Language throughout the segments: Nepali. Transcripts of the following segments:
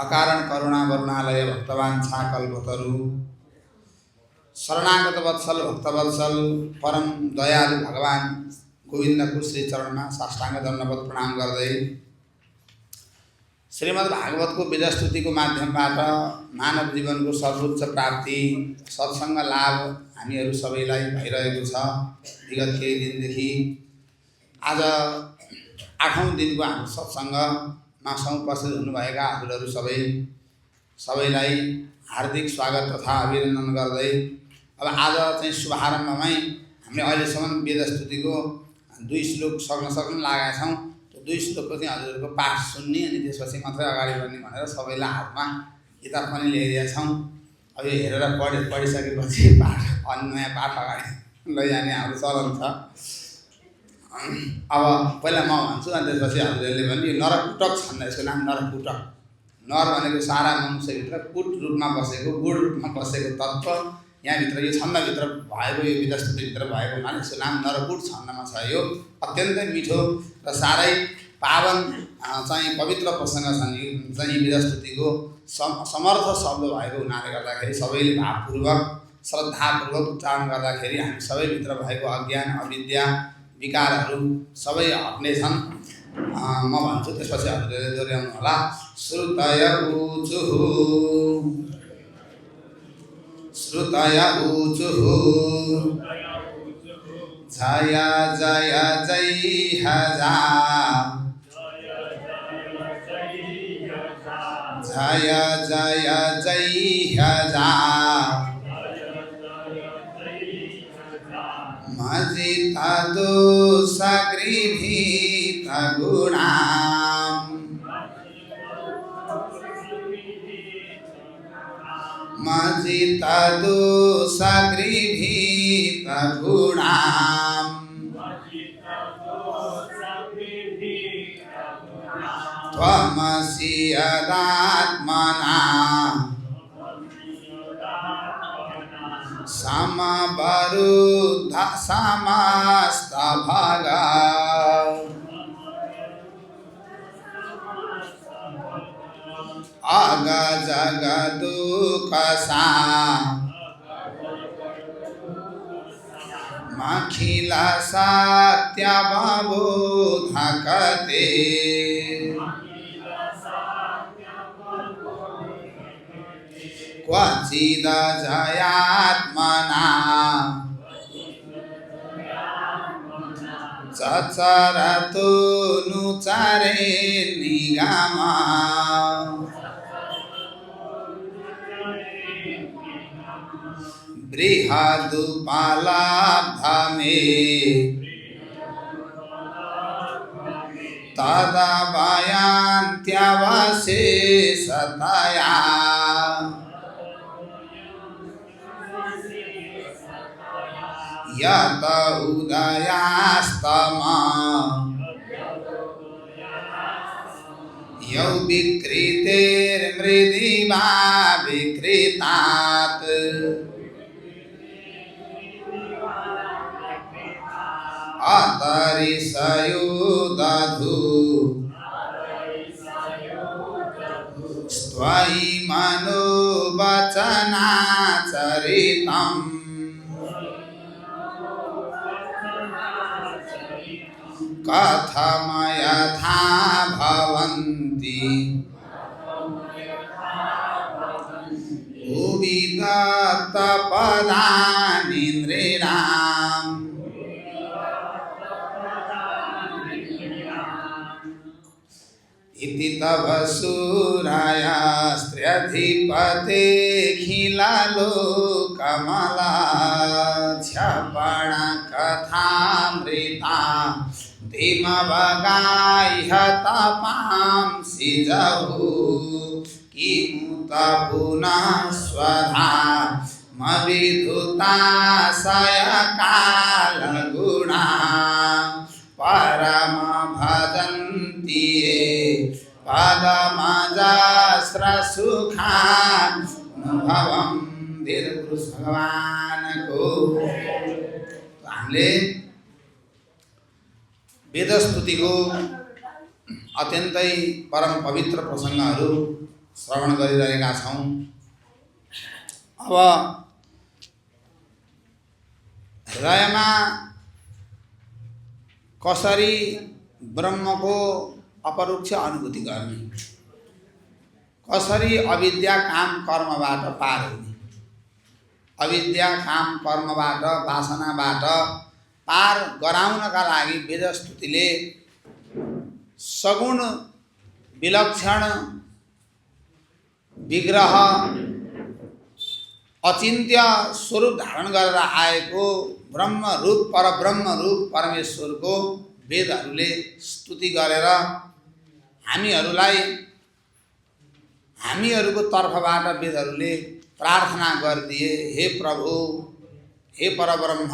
अकारण करुणा वरुणालय भक्तवाञ्छा कल्पतरु शरणागत वत्सल भक्तवत्सल परम दयालु भगवान गोविन्दको श्री चरणमा साष्टाङ्ग दण्डवत प्रणाम गर्दै श्रीमद् भागवतको वेदस्तुतिको माध्यमबाट मानव जीवनको सर्वोच्च प्राप्ति सत्संग लाभ हामीहरू सबैलाई भइरहेको छ। विगत केही दिनदेखि आज 8औं दिनको हाम्रो सत्संगमा उपस्थित हुनुभएका हजुरहरू सबैलाई हार्दिक स्वागत तथा अभिनन्दन गर्दै अब आज चाहिँ शुभारम्भमै हामीले अहिलेसम्म वेदस्तुतिको 2 श्लोक सक्न लागेका छौँ। त्यो 2 श्लोकको चाहिँ हजुरहरूको पाठ सुन्ने अनि त्यसपछि मात्रै अगाडि बढ्ने भनेर सबैलाई हातमा किताब पनि ल्याइदिएका छौँ। अब यो हेरेर पढिसकेपछि पाठ अन्य नयाँ पाठ अगाडि लैजाने हाम्रो चलन छ। अब पहिला म भन्छु अनि त्यसपछि हजुरहरूले भने नरकुटक छन्, यसको नाम नरकुटक। नर भनेको सारा मनुष्यभित्र कुट रूपमा बसेको गुण रूपमा बसेको तत्त्व यहाँभित्र यो छन्दभित्र भएको यो वेदस्तुतिभित्र भएको हुनाले यसको नाम नरकुट छन्दमा छ। यो अत्यन्तै मिठो र साह्रै पावन चाहिँ पवित्र प्रसङ्ग छन्। यो चाहिँ वेदस्तुतिको समर्थ शब्द भएको हुनाले गर्दाखेरि सबैले भावपूर्वक श्रद्धापूर्वक उच्चारण गर्दाखेरि हामी सबैभित्र भएको अज्ञान अविद्या विकारहरू सबै हट्नेछन्। म भन्छु त्यसपछि हजुरले दोहोऱ्याउनु होला। श्रुतय ऊचुः श्रुतय ऊचुः जय जय जय हजा जय जय जय हजा मजिता दोषगृभीत गुणाम् मजिता दोषगृभीत गुणाम् त्वमसि यदात्मना समवरुद्ध समस्तभागा अगजगदुकसा मखिल सत्यवबोधकते क्वचिद जयात्मना चचरतो नुचरे निगमा बृहदुपलब्धमे तदभयन्त्यवशेषतया यत उदयास्तमा यौ विकृतेर्मृदिवा विकृतात् अतरिषयो दधु त्वयि मनोवचनाचरितम् कथम यथा भवन्ति भुवि दत्तपदानि नृणाम् इति तव शूरायास्त्र्यधिपते खिलालोकमलाक्षपणकथामृता धीमवगाह्यतपांसि जहु किमुत पुनः स्वधा मविधुताशयकालगुणा परम भजन्ति ये पदमजस्रसुखानुभवं वीरपुरुष भगवानको। हामीले वेदस्तुतिको अत्यन्तै परम पवित्र प्रसङ्गहरू श्रवण गरिरहेका छौँ। अब हृदयमा कसरी ब्रह्मको अपरोक्ष अनुभूति गर्ने, कसरी अविद्या काम कर्मबाट पार हुने, अविद्या काम कर्मबाट वासनाबाट पार गराउनका लागि वेदस्तुतिले सगुण विलक्षण विग्रह अचिन्त्य स्वरूप धारण गरेर आएको ब्रह्म रूप परब्रह्म रूप परमेश्वरको वेदहरूले स्तुति गरेर हामीहरूको तर्फबाट वेदहरूले प्रार्थना गरिदिए, हे प्रभु, हे परब्रह्म,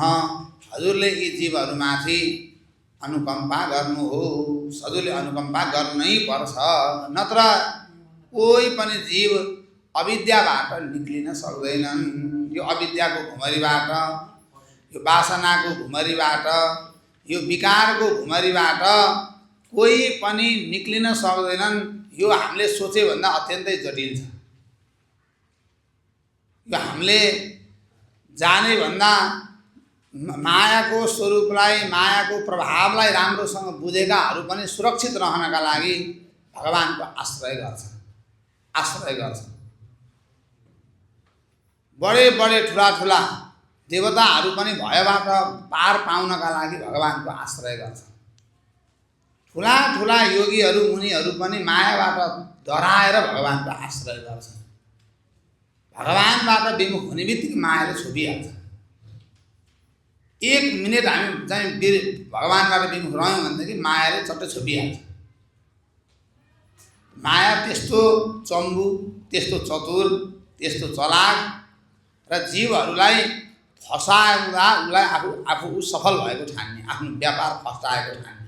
हजुरले यी जीवहरूमाथि अनुकम्पा गर्नुहोस्, हजुरले अनुकम्पा गर्नै पर्छ, नत्र कोही पनि जीव अविद्याबाट निक्लिन सक्दैनन्। यो अविद्याको घुमरीबाट, यो वासनाको घुमरीबाट, यो विकारको घुमरीबाट कोही पनि निक्लिन सक्दैनन्। यो हामीले सोचे भन्दा अत्यन्तै जटिल छ। यो हामीले जाने भन्दा मायाको स्वरूपलाई, मायाको प्रभावलाई राम्रोसँग बुझेकाहरू पनि सुरक्षित रहनका लागि भगवानको आश्रय गर्छन्। बडे ठुला देवताहरू पनि भयबाट पार पाउनका लागि भगवानको आश्रय गर्छन्। ठुला योगीहरू मुनिहरू पनि मायाबाट डराएर भगवानको आश्रय गर्छन्। भगवानबाट विमुख हुने बित्तिकै मायाले छोपिहाल्छ। एक मिनट हामी चाहिँ भगवानबाट विमुख रह्यौँ भनेदेखि मायाले चट्टै छोपिहाल्छ। माया त्यस्तो चम्बु, त्यस्तो चतुर, त्यस्तो चलाक र जीवहरूलाई फसाउँदा उसलाई आफू सफल भएको ठान्ने, आफ्नो व्यापार फस्टाएको ठान्ने,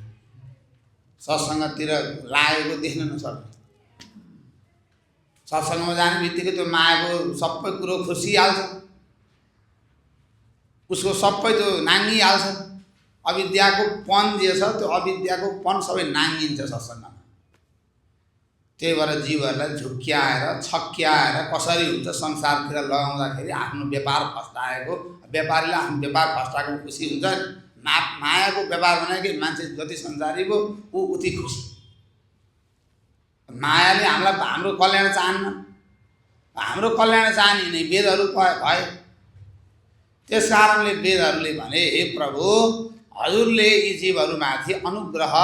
सत्सङ्गतिर लागेको देख्न नसक्ने। सत्सङ्गमा जाने बित्तिकै त्यो मायाको सबै कुरो खुर्सिहाल्छ, उसको सबै त्यो नाङ्गिहाल्छ। अविद्याको पन जे छ त्यो अविद्याको पन सबै नाङ्गिन्छ सत्सङ्गमा। त्यही भएर जीवहरूलाई झुक्क्याएर छक्क्याएर कसरी हुन्छ संसारतिर लगाउँदाखेरि आफ्नो व्यापार फस्टाएको, व्यापारीले आफ्नो व्यापार फस्टाएको खुसी हुन्छ। मायाको व्यापार भनेको मान्छे जति संसारी भयो ऊ उति खुसी। मायाले हाम्रो कल्याण चाहन्न, हाम्रो कल्याण चाहने नै वेदहरू भए। त्यस कारणले वेदहरूले भने, हे प्रभु, हजुरले यी जीवहरूमाथि अनुग्रह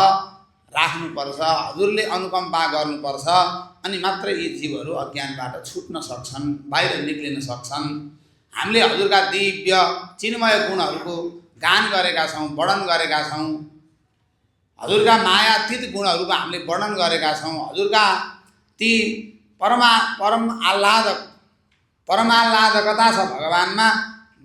राख्नुपर्छ, हजुरले अनुकम्पा गर्नुपर्छ, अनि मात्र यी जीवहरू अज्ञानबाट छुट्न सक्छन्, बाहिर निक्लिन सक्छन्। हामीले हजुरका दिव्य चिन्मय गुणहरूको गान गरेका छौँ, वर्णन गरेका छौँ। हजुरका मायातीत गुणहरूको हामीले वर्णन गरेका छौँ। हजुरका ती परम आह्लादकता छ भगवानमा,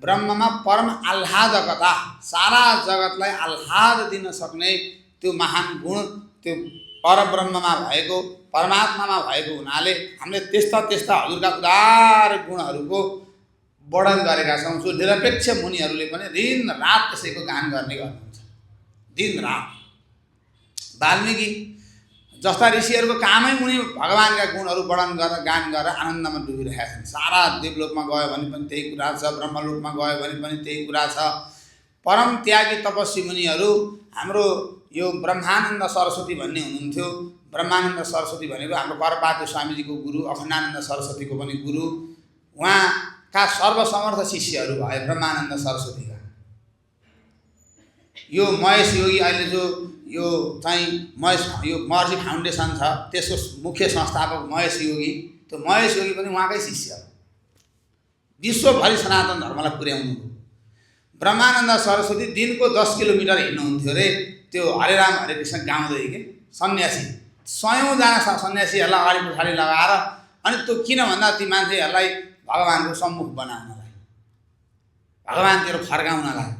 ब्रह्ममा परम आह्लादकता, सारा जगतलाई आह्लाद दिन सक्ने त्यो महान गुण त्यो परब्रह्ममा भएको, परमात्मामा भएको हुनाले हामीले त्यस्ता हजुरका उदार गुणहरूको वर्णन गरेका छौँ। जो निरपेक्ष मुनिहरूले पनि दिन रात त्यसैको गान गर्ने गर्नुहुन्छ। दिन रात वाल्मीकि जस्ता ऋषिहरूको कामै मुनि भगवानका गुणहरू वर्णन गरेर गान गरेर आनन्दमा डुबिरहेका छन्। सारा देवलोकमा गयो भने पनि त्यही कुरा छ, ब्रह्मलोकमा गयो भने पनि त्यही कुरा छ। परम त्यागी तपस्वी मुनिहरू, हाम्रो यो ब्रह्मानन्द सरस्वती भन्ने हुनुहुन्थ्यो। ब्रह्मानन्द सरस्वती भनेको हाम्रो करपात्र स्वामीजीको गुरु, अखण्डानन्द सरस्वतीको पनि गुरु। उहाँका सर्वसमर्थ शिष्यहरू भए ब्रह्मानन्द सरस्वतीका। यो महेश योगी अहिले जो यो चाहिँ यो महर्षि फाउन्डेसन छ त्यसको मुख्य संस्थापक महेश योगी, त्यो महेश योगी पनि उहाँकै शिष्य। विश्वभरि सनातन धर्मलाई पुर्याउनु हो। ब्रह्मानन्द सरस्वती दिनको 10 किलोमिटर हिँड्नुहुन्थ्यो अरे, त्यो हरे राम हरे कृष्ण गाउँदै के सन्यासी, 100 जना सन्यासीहरूलाई अगाडि पछाडि लगाएर। अनि त्यो किन भन्दा ती मान्छेहरूलाई भगवानको सम्मुख बनाउनलाई, भगवानतिर फर्काउनलाई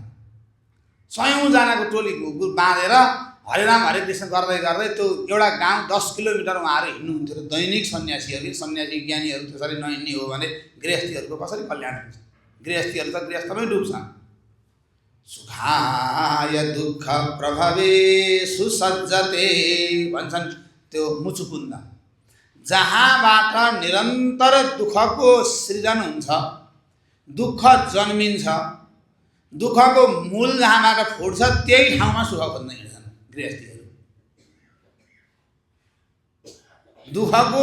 100 जनाको टोली बाँधेर हरे राम हरे कृष्ण गर्दै गर्दै त्यो एउटा गाउँ 10 किलोमिटर उहाँहरू हिँड्नुहुन्थ्यो। सन्यासी ज्ञानीहरू त्यसरी नहिँड्ने हो भने गृहस्थीहरूको कसरी कल्याण हुन्छ? गृहस्थीहरू त गृहस्थमै डुब्छन्। सुखाय दुःख प्रभवे सुसज्जते भन्छन् त्यो मुचुकुन्द। जहाँबाट निरन्तर दुःखको सृजन हुन्छ, दुःख जन्मिन्छ, दुःखको मूल जहाँबाट फुट्छ त्यही ठाउँमा सुख खोज्न हिँड्छन् गृहस्थीहरू। दुःखको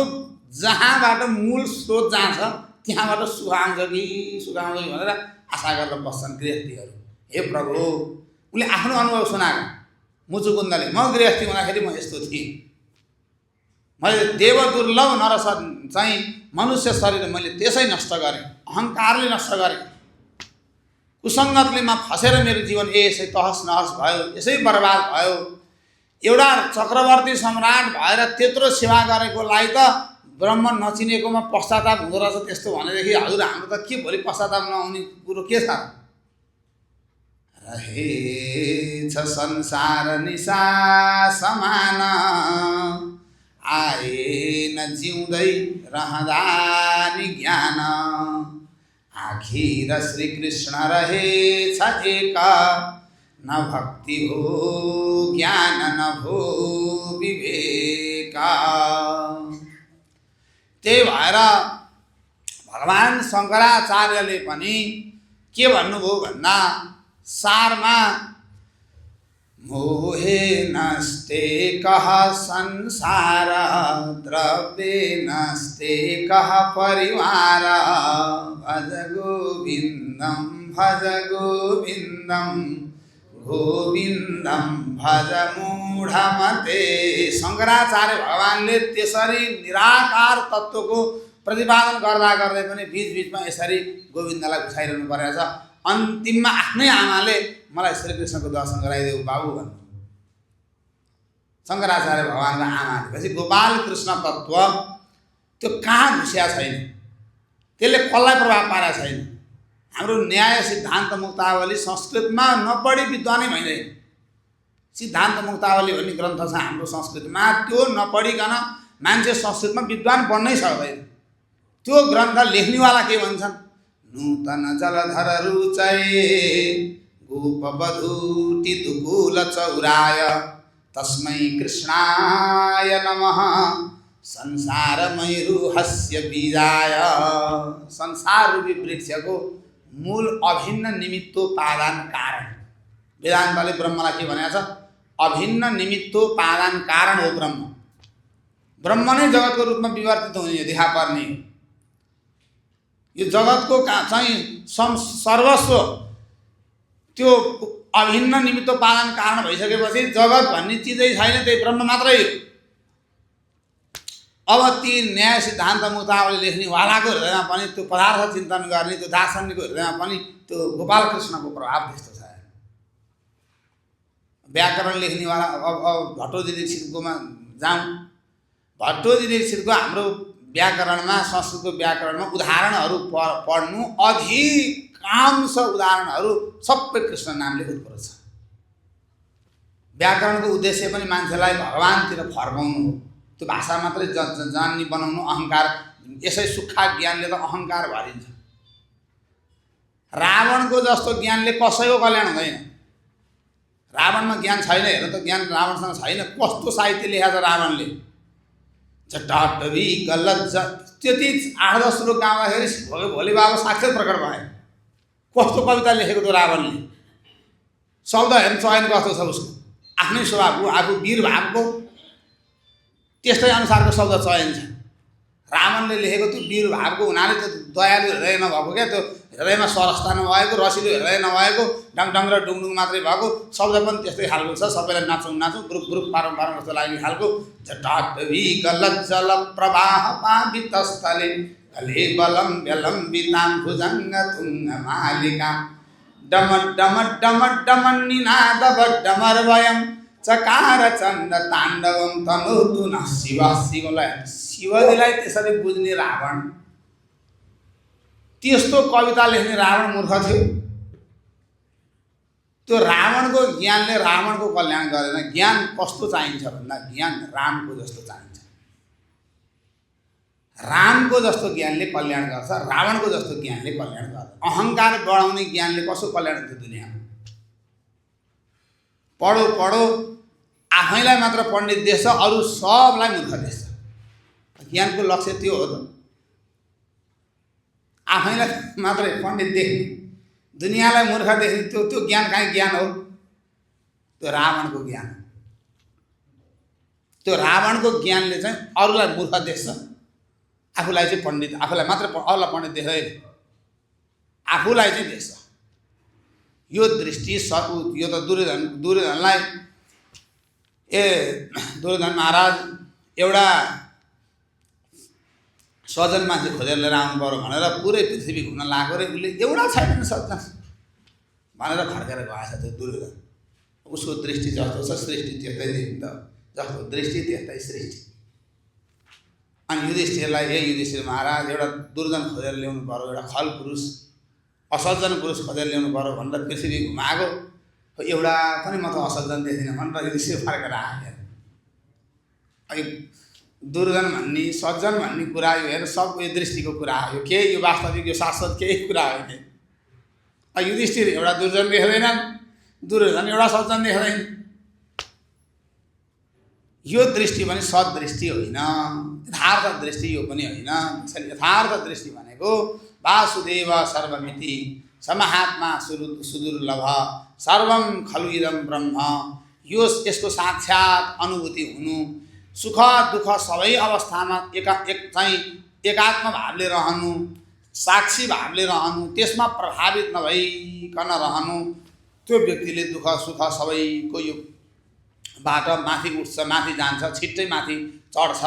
जहाँबाट मूल स्रोत जहाँ छ त्यहाँबाट सुख आउँछ कि भनेर आशा गरेर बस्छन् गृहस्थीहरू। हे प्रभु, उसले आफ्नो अनुभव सुनाएको मुचुकुन्दले, म गृहस्थी हुँदाखेरि म यस्तो थिएँ, मैले देव दुर्लभ नरस चाहिँ मनुष्य शरीर मैले त्यसै नष्ट गरेँ, अहङ्कारले नष्ट गरेँ, कुसङ्गतले म फसेर मेरो जीवन यसै तहस नहस भयो, यसै बर्बाद भयो। एउटा चक्रवर्ती सम्राट भएर त्यत्रो सेवा गरेकोलाई त ब्रह्म नचिनेकोमा पश्चाताप हुँदो रहेछ। त्यस्तो भनेदेखि हजुर हाम्रो त के भोलि पश्चाताप नहुने कुरो के छ? रहेछ संसार निशा समान, आएन जिउँदै रहँदा नि ज्ञान, आखिर श्री कृष्ण रहेछ एक, न भक्ति हो ज्ञान न भो विवेक। त्यही भएर भगवान शङ्कराचार्यले पनि के भन्नुभयो भन्दा सारमा मोहे नस्ते कह संसार, द्रव्ये नस्ते कह परिवार, भज गोविन्दम गोविन्दम भज मूढमते। शङ्कराचार्य भगवानले त्यसरी निराकार तत्त्वको प्रतिपादन गर्दा गर्दै पनि बीचबीचमा यसरी गोविन्दलाई घुसाइरहनु परेको छ। अन्तिममा आफ्नै आमाले मलाई श्रीकृष्णको दर्शन गराइदेऊ बाबु भन्नु। शङ्कराचार्य भगवानको आमाले पछि गोपाल कृष्ण तत्त्व त्यो कहाँ घुसिया छैन, त्यसले कसलाई प्रभाव पारेको छैन। हाम्रो न्याय सिद्धान्त मुक्तावली संस्कृतमा नपढी विद्वानै भइँदैन। सिद्धान्त मुक्तावली भन्ने ग्रन्थ छ हाम्रो संस्कृतमा, त्यो नपढिकन मान्छे संस्कृतमा विद्वान बन्नै सक्दैन। त्यो ग्रन्थ लेख्नेवाला के भन्छन्? नूतन जलधर रुचये गोपवधूति दुकूल चौराय, तस्मै कृष्णाय नमः संसारमयूरुहस्य बीजाय। संसार रूपी वृक्षको मूल अभिन्न निमित्तोपादान कारण। वेदान्तले ब्रह्मलाई के भनेको छ? अभिन्न निमित्तोपादान कारण हो ब्रह्म। ब्रह्म नै जगतको रूपमा विवर्तित हुने देखा पर्ने। यो जगतको चाहिँ सर्वस्व त्यो अभिन्न निमित्तोपादान कारण भइसकेपछि जगत भन्ने चिजै छैन, त्यही ब्रह्म मात्रै हो। अब ती न्याय सिद्धान्त मुक्तावली लेख्नेवालाको हृदयमा पनि त्यो पदार्थ चिन्तन गर्ने त्यो दार्शनिकको हृदयमा पनि त्यो गोपाल कृष्णको प्रभाव त्यस्तो छ। व्याकरण लेख्नेवाला अब भट्टोजी दीक्षितकोमा जाउँ। भट्टोजी दीक्षितको हाम्रो व्याकरणमा, संस्कृतको व्याकरणमा उदाहरणहरू पढ्नु, अधिकांश उदाहरणहरू सबै कृष्ण नामले उत्पन्न छ। व्याकरणको उद्देश्य पनि मान्छेलाई भगवानतिर फर्काउनु हो, त्यो भाषा मात्रै जान्ने बनाउनु। अहङ्कार, यसै सुक्खा ज्ञानले त अहङ्कार भरिन्छ। रावणको जस्तो ज्ञानले कसैको कल्याण हुँदैन। रावणमा ज्ञान छैन, हेर्नु त, ज्ञान रावणसँग छैन। कस्तो साहित्य लेखेको छ रावणले, जटाटवी गलज्जा, त्यति 8-10 श्लोक गाउँदाखेरि भोले बाबा साक्षात प्रकट भए। कस्तो कविता लेखेको थियो रावणले। शब्द हेर्नु चयन कस्तो छ उसको, आफ्नै स्वभावको, आफू वीर भावको त्यस्तै अनुसारको शब्द चयन छ। रावणले लेखेको त्यो वीर भावको हुनाले त्यो दयालु हृदय नभएको क्या, त्यो हृदयमा सरसता नभएको, रसिलो हृदय नभएको, डङडङ र डुङडुङ मात्रै भएको। शब्द पनि त्यस्तै खालको छ, सबैलाई नाचौँ नाचौँ ग्रुप ग्रुप पारौँ पारौँ जस्तो लाग्ने खालको। जटाटवी गलज्जल प्रवाह पावितस्थले कले बलम व्यलम्बितां भुजङ्ग तुङ्ग मालिका, डम डम डम डम निनाद डमर्वयम् चकार चण्ड ताण्डवम तनोतु न शिव। शिवजीलाई त्यसरी बुझ्ने रावण, त्यस्तो कविता लेख्ने रावण मूर्ख थियो। त्यो रावणको ज्ञानले रावणको कल्याण गरेन। ज्ञान कस्तो चाहिन्छ भन्दा ज्ञान रामको जस्तो चाहिन्छ। रामको जस्तो ज्ञानले कल्याण गर्छ, रावणको जस्तो ज्ञानले कल्याण गर्छ। अहङ्कार बढाउने ज्ञानले कसो कल्याण हुन्छ दुनियाँमा? पढो पढो, आफैलाई मात्र पण्डित देख्छ, अरू सबलाई मूर्ख देख्छ। ज्ञानको लक्ष्य त्यो हो त, आफैलाई मात्रै पण्डित देख्ने, दुनियाँलाई मूर्ख देख्ने, त्यो ज्ञान कहाँ ज्ञान हो? त्यो रावणको ज्ञान। त्यो रावणको ज्ञानले चाहिँ अरूलाई मूर्ख देख्छ, आफूलाई चाहिँ पण्डित, आफूलाई मात्र अरूलाई पण्डित देख्दैन, आफूलाई चाहिँ देख्छ। यो दृष्टि यो त दुर्योधनलाई दुर्योधन महाराज एउटा सज्जन मान्छे खोजेर लिएर आउनु पर्यो भनेर पुरै पृथ्वी घुम्न लागेको रे, उसले एउटा छैन सज्जन भनेर फर्केर गएछ त्यो दुर्योधन। उसको दृष्टि जस्तो छ सृष्टि त्यस्तै देखिन्छ, जस्तो दृष्टि त्यस्तै सृष्टि। अनि युधिष्ठिरलाई, हे युधिष्ठिर महाराज, एउटा दुर्योधन खोजेर ल्याउनु पर्यो, एउटा खल पुरुष असज्जन पुरुष खोजेर ल्याउनु पर्यो भनेर पृथ्वी घुमाएको, एउटा पनि म त असज्जन देखिनँ भनेर युधिष्ठिर फर्केर आयो। अनि दुर्योधन भन्ने सज्जन भन्ने कुरा यो हेर सबको यो दृष्टिको कुरा हो, यो केही यो वास्तविक यो शाश्वत केही कुरा होइन। युधिष्ठिर एउटा दुर्योधन देख्दैनन्, दुर्योधन एउटा सज्जन देख्दैन। यो दृष्टि पनि सदृष्टि होइन, यथार्थ दृष्टि यो पनि होइन। त्यसैले यथार्थ दृष्टि भनेको वासुदेव सर्वमिति समहात्मा सुदुर्लभ सर्वम खलु इदं ब्रह्म, यो यसको साक्षात अनुभूति हुनु, सुख दुःख सबै अवस्थामा एकात्म भावले रहनु, साक्षी भावले रहनु, त्यसमा प्रभावित नभइकन रहनु, त्यो व्यक्तिले दुःख सुख सबैको यो बाट माथि उठ्छ, माथि जान्छ, छिट्टै माथि चढ्छ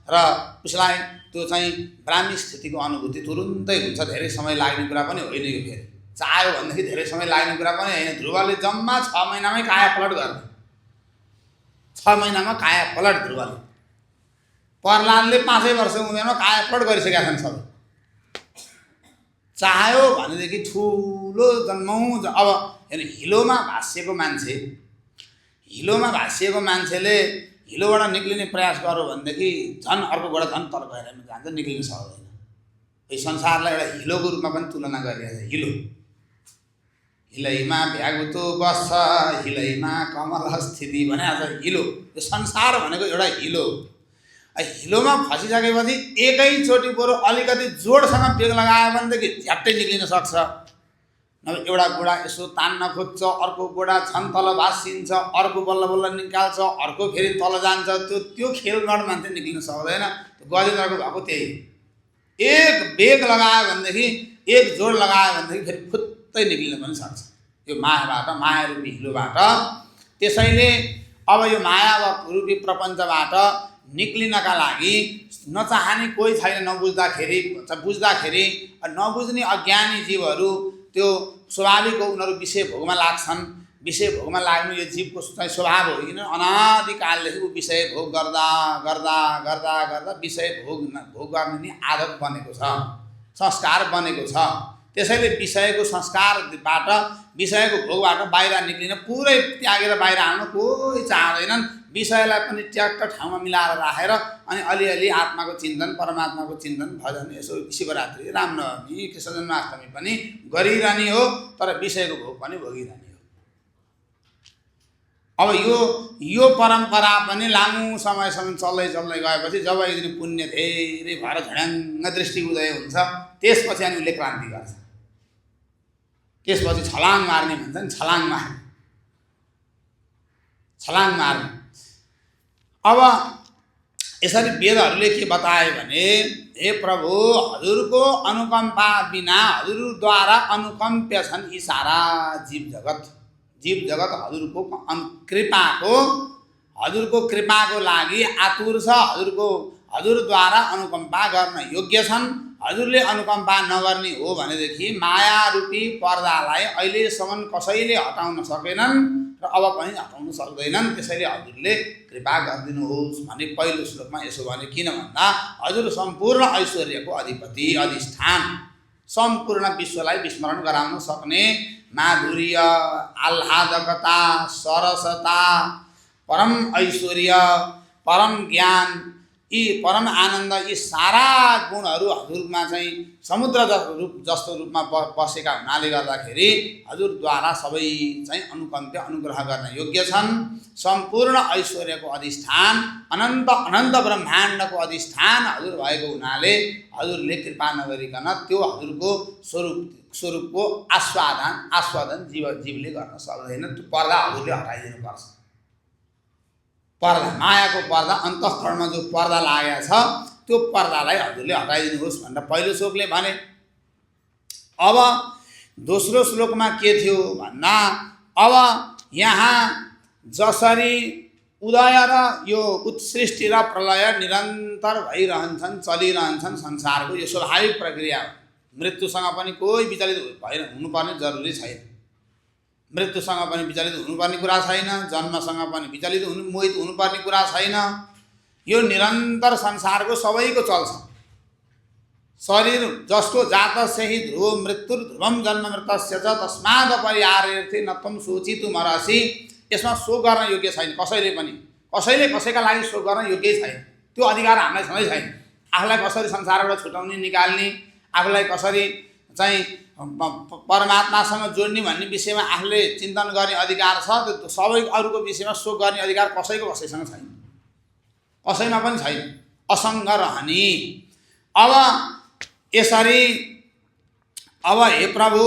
र उसलाई त्यो चाहिँ ब्राह्मी स्थितिको अनुभूति तुरुन्तै हुन्छ। धेरै समय लाग्ने कुरा पनि होइन यो, फेरि चाह्यो भनेदेखि धेरै समय लाग्ने कुरा पनि होइन। ध्रुवले जम्मा 6 महिनामै काया पलट गर्ने, 6 महिनामा काया पलट ध्रुवले। प्रहलादले 5 वर्ष उमेरमा काया पलट गरिसकेका छन् सबै। चाह्यो भनेदेखि ठुलो जन्मौँ। अब हेर्नु, हिलोमा भाँसिएको मान्छेले हिलोबाट निक्लिने प्रयास गर्यो भनेदेखि झन् अर्को गोडा झन् तल गएर जान्छ, निक्लिन सक्दैन। यो संसारलाई एउटा हिलोको रूपमा पनि तुलना गरिरहेको छ। हिलो, हिलैमा भ्यागुतो बस्छ, हिलैमा कमल स्थिति भने आज हिलो, यो संसार भनेको एउटा हिलो। हिलोमा फसिसकेपछि एकैचोटि बरु अलिकति जोडसँग बेग लगायो भनेदेखि झ्याप्टै निक्लिन सक्छ। नभए एउटा गोडा यसो तान्न खोज्छ, अर्को गोडा झन् तल भाँसिन्छ, अर्को बल्ल बल्ल निकाल्छ, अर्को फेरि तल जान्छ। त्यो खेलबाट मान्छे निक्लिन सक्दैन। गजेन्द्रको भएको त्यही, एक बेग लगायो भनेदेखि, एक जोड लगायो भनेदेखि फेरि फुत्तै निक्लिन पनि सक्छ यो मायाबाट, माया रूपी हिलोबाट। त्यसैले अब यो माया रूपी प्रपञ्चबाट निक्लिनका लागि नचाहने कोही छैन। नबुझ्दाखेरि नबुझ्ने अज्ञानी जीवहरू त्यो स्वाभाविक हो, उनीहरू विषय भोगमा लाग्छन्। विषय भोगमा लाग्नु यो जीवको चाहिँ स्वभाव हो। किन अनादिकालदेखि ऊ विषय भोग गर्दा गर्दा गर्दा गर्दा विषय भोग गर्ने नि आदत बनेको छ, संस्कार बनेको छ। त्यसैले विषयको संस्कारबाट, विषयको भोगबाट बाहिर निक्लिन, पुरै त्यागेर बाहिर आउन कोही चाहँदैनन्। विषयलाई पनि ट्याक्क ठाउँमा मिलाएर राखेर अनि अलिअलि आत्माको चिन्तन, परमात्माको चिन्तन, भजन, यसो शिवरात्रि, रामनवमी, कृष्ण जन्माष्टमी पनि गरिरहने हो, तर विषयको भोग पनि भोगिरहने हो। अब यो परम्परा पनि लामो समयसम्म चल्दै गएपछि जब एक दिन पुण्य धेरै भएर झड्याङ्ग दृष्टि उदय हुन्छ, त्यसपछि अनि उसले क्रान्ति गर्छ। त्यसपछि छलाङ मार्ने भन्छ नि, छलाङ मार्ने। अब यसरी वेदहरूले के बताए भने, हे प्रभु, हजुरको अनुकम्पा बिना, हजुरद्वारा अनुकम्प्य छन् यी सारा जीव जगत हजुरको कृपाको लागि आतुर छ। हजुरद्वारा अनुकम्पा गर्न योग्य छन्। हजुरले अनुकम्पा नगर्ने हो भनेदेखि माया रूपी पर्दालाई अहिलेसम्म कसैले हटाउन सकेनन् र अब पनि हटाउन सक्दैनन्। त्यसैले हजुरले कृपा गरिदिनुहोस् भने पहिलो श्लोकमा यसो भने। किन भन्दा हजुर सम्पूर्ण ऐश्वर्यको अधिपति, अधिष्ठान, सम्पूर्ण विश्वलाई विस्मरण गराउन सक्ने माधुर्य, आह्लादकता, सरसता, परम ऐश्वर्य, परम ज्ञान, यी परम आनन्द यी सारा गुणहरू हजुरमा चाहिँ समुद्र जस्तो रूपमा बसेका हुनाले गर्दाखेरि हजुरद्वारा सबै चाहिँ अनुकम्प्य अनुग्रह गर्न योग्य छन्। सम्पूर्ण ऐश्वर्यको अधिष्ठान अनन्त अनन्त ब्रह्माण्डको अधिष्ठान हजुर भएको हुनाले हजुरले कृपा नगरिकन त्यो हजुरको स्वरूपको आस्वादन जीवले गर्न सक्दैन। त्यो पर्दा हजुरले हटाइदिनुपर्छ। पर्दा मायाको पर्दा अन्तःकरणमा जो पर्दा लागेको छ त्यो पर्दालाई हजुरले हटाइदिनुहोस् भनेर पहिलो श्लोकले भने। अब दोस्रो श्लोकमा के थियो भन्दा अब यहाँ जसरी उदय र यो उत्सृष्टि र प्रलय निरन्तर भइरहन्छन् चलिरहन्छन् संसारको यो स्वाभाविक प्रक्रिया हो। मृत्युसँग पनि कोही विचलित हुनुपर्ने जरुरी छैन। मृत्युसँग पनि विचलित हुनुपर्ने कुरा छैन। जन्मसँग पनि विचलित मोहित हुनुपर्ने कुरा छैन। यो निरन्तर संसारको सबैको चल्छ। शरीर जसको जातस्य हि ध्रुवो मृत्युर ध्रुवम जन्म मृतस्य च तस्माद् अपरिहार्येऽर्थे न त्वं शोचितुमर्हसि। यसमा शोक गर्न योग्य छैन कसैले पनि। कसैले कसैका लागि शोक गर्न योग्य छैन। त्यो अधिकार हामीलाई सधैँ छैन। आफूलाई कसरी संसारबाट छुटाउने निकाल्ने, आफूलाई कसरी चाहिँ परमात्मासँग जोड्ने भन्ने विषयमा आफूले चिन्तन गर्ने अधिकार छ। त्यो सबै अरूको विषयमा शोक गर्ने अधिकार कसैसँग छैन। कसैमा पनि छैन। असङ्ग रहने। अब यसरी अब हे प्रभु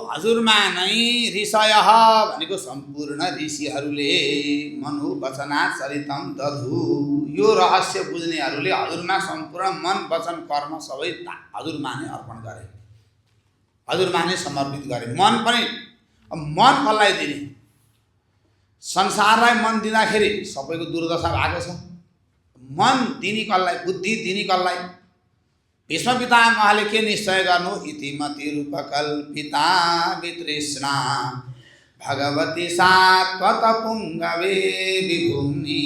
हजुरमा नै ऋषयः भनेको सम्पूर्ण ऋषिहरूले मनोवचनाचरितं दधु। यो रहस्य बुझ्नेहरूले हजुरमा सम्पूर्ण मन वचन कर्म सबै हजुरमा नै अर्पण गरे, हजुरमा नै समर्पित गरे। मन पनि मन कसलाई दिने? संसारलाई मन दिँदाखेरि सबैको दुर्दशा भएको छ। मन दिने कसलाई? बुद्धि दिने कसलाई? भीष्म पितामहले के निश्चय गर्नु? इति मतिरूपकल्पिता वितृष्णा भगवती सात्वत पुङ्गवे विभुम्नि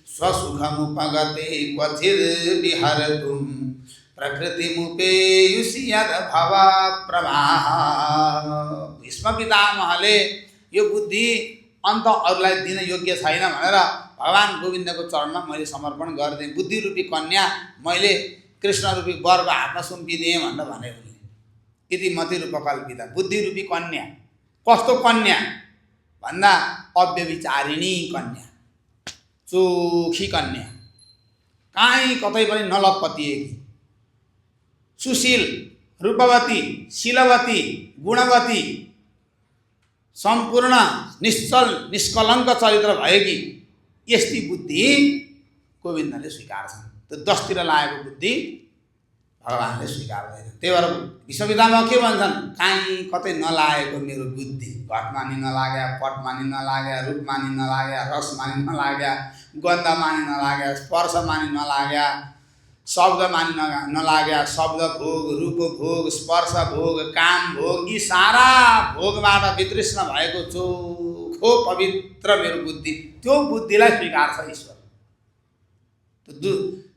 स्वसुखमुपगते क्वचिद्विहर्तुं प्रकृतिमुपेयुषि यद्भव प्रवाह। भीष्म पितामहले यो बुद्धि अन्त अरूलाई दिन योग्य छैन भनेर भगवान गोविन्दको चरणमा मैले समर्पण गरिदिएँ। बुद्धि रूपी कन्या मैले कृष्ण रूपी वरको हातमा सुम्पिदिएँ भनेर भने उनले। यदि मति रूपकल्पिता बुद्धि रूपी कन्या। कस्तो कन्या भन्दा अव्यभिचारिणी कन्या, चोखी कन्या, कहीँ कतै पनि नलपतिएकी, सुशील, रूपवती, शीलवती, गुणवती, सम्पूर्ण निश्चल निष्कलङ्क चरित्र भएकी यस्ती बुद्धि गोविन्दले स्वीकार्छन्। त्यो दसतिर लागेको बुद्धि भगवानले स्वीकार्दैन। त्यही भएर विश्वविद्यालयमा के भन्छन्? कहीँ कतै नलागेको मेरो बुद्धि, घटमानी नलाग्या, पटमानी नलाग्या, रूपमानी नलाग्या, रसमानी नलाग्या, गन्धमानी नलाग्या, स्पर्शमानी नलाग्या, शब्दमानी नलाग्या, शब्द भोग, रूप भोग, स्पर्श भोग, काम भोग, यी सारा भोगबाट वितृष्ण भएको चोखो पवित्र मेरो बुद्धि, त्यो बुद्धिलाई स्वीकार्छ ईश्वर।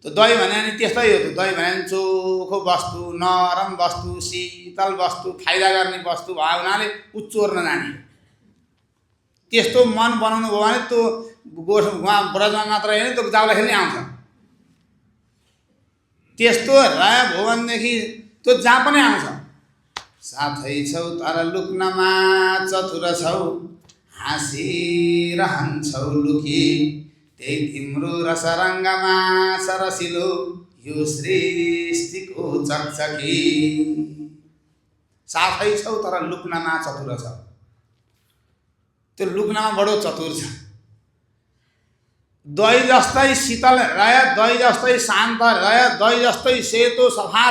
त्यो दही भने नि त्यस्तै हो। त्यो दही भने चोखो वस्तु, नरम वस्तु, शीतल वस्तु, फाइदा गर्ने वस्तु भयो हुनाले उच्चोर्न जाने। त्यस्तो मन बनाउनु भयो भने त्यो वहाँ ब्रजमा मात्र होइन, त्यो जाउँदाखेरि नै आउँछ। त्यस्तो हृदय भयो भनेदेखि त्यो जहाँ पनि आउँछ। साथै छौ तर लुक्नमा चतुर छौ, हाँसिरहन्छौ लुकी, त्यही तिम्रो रसरङ्गमा सरसिलो यो सृष्टिको चकचकी। साथै छौ तर लुक्नमा चतुर छ। त्यो लुक्नमा बडो चतुर छ। दही जस्तै शीतल हृदय, दही जस्तै शान्त हृदय, दही जस्तै सेतो सफा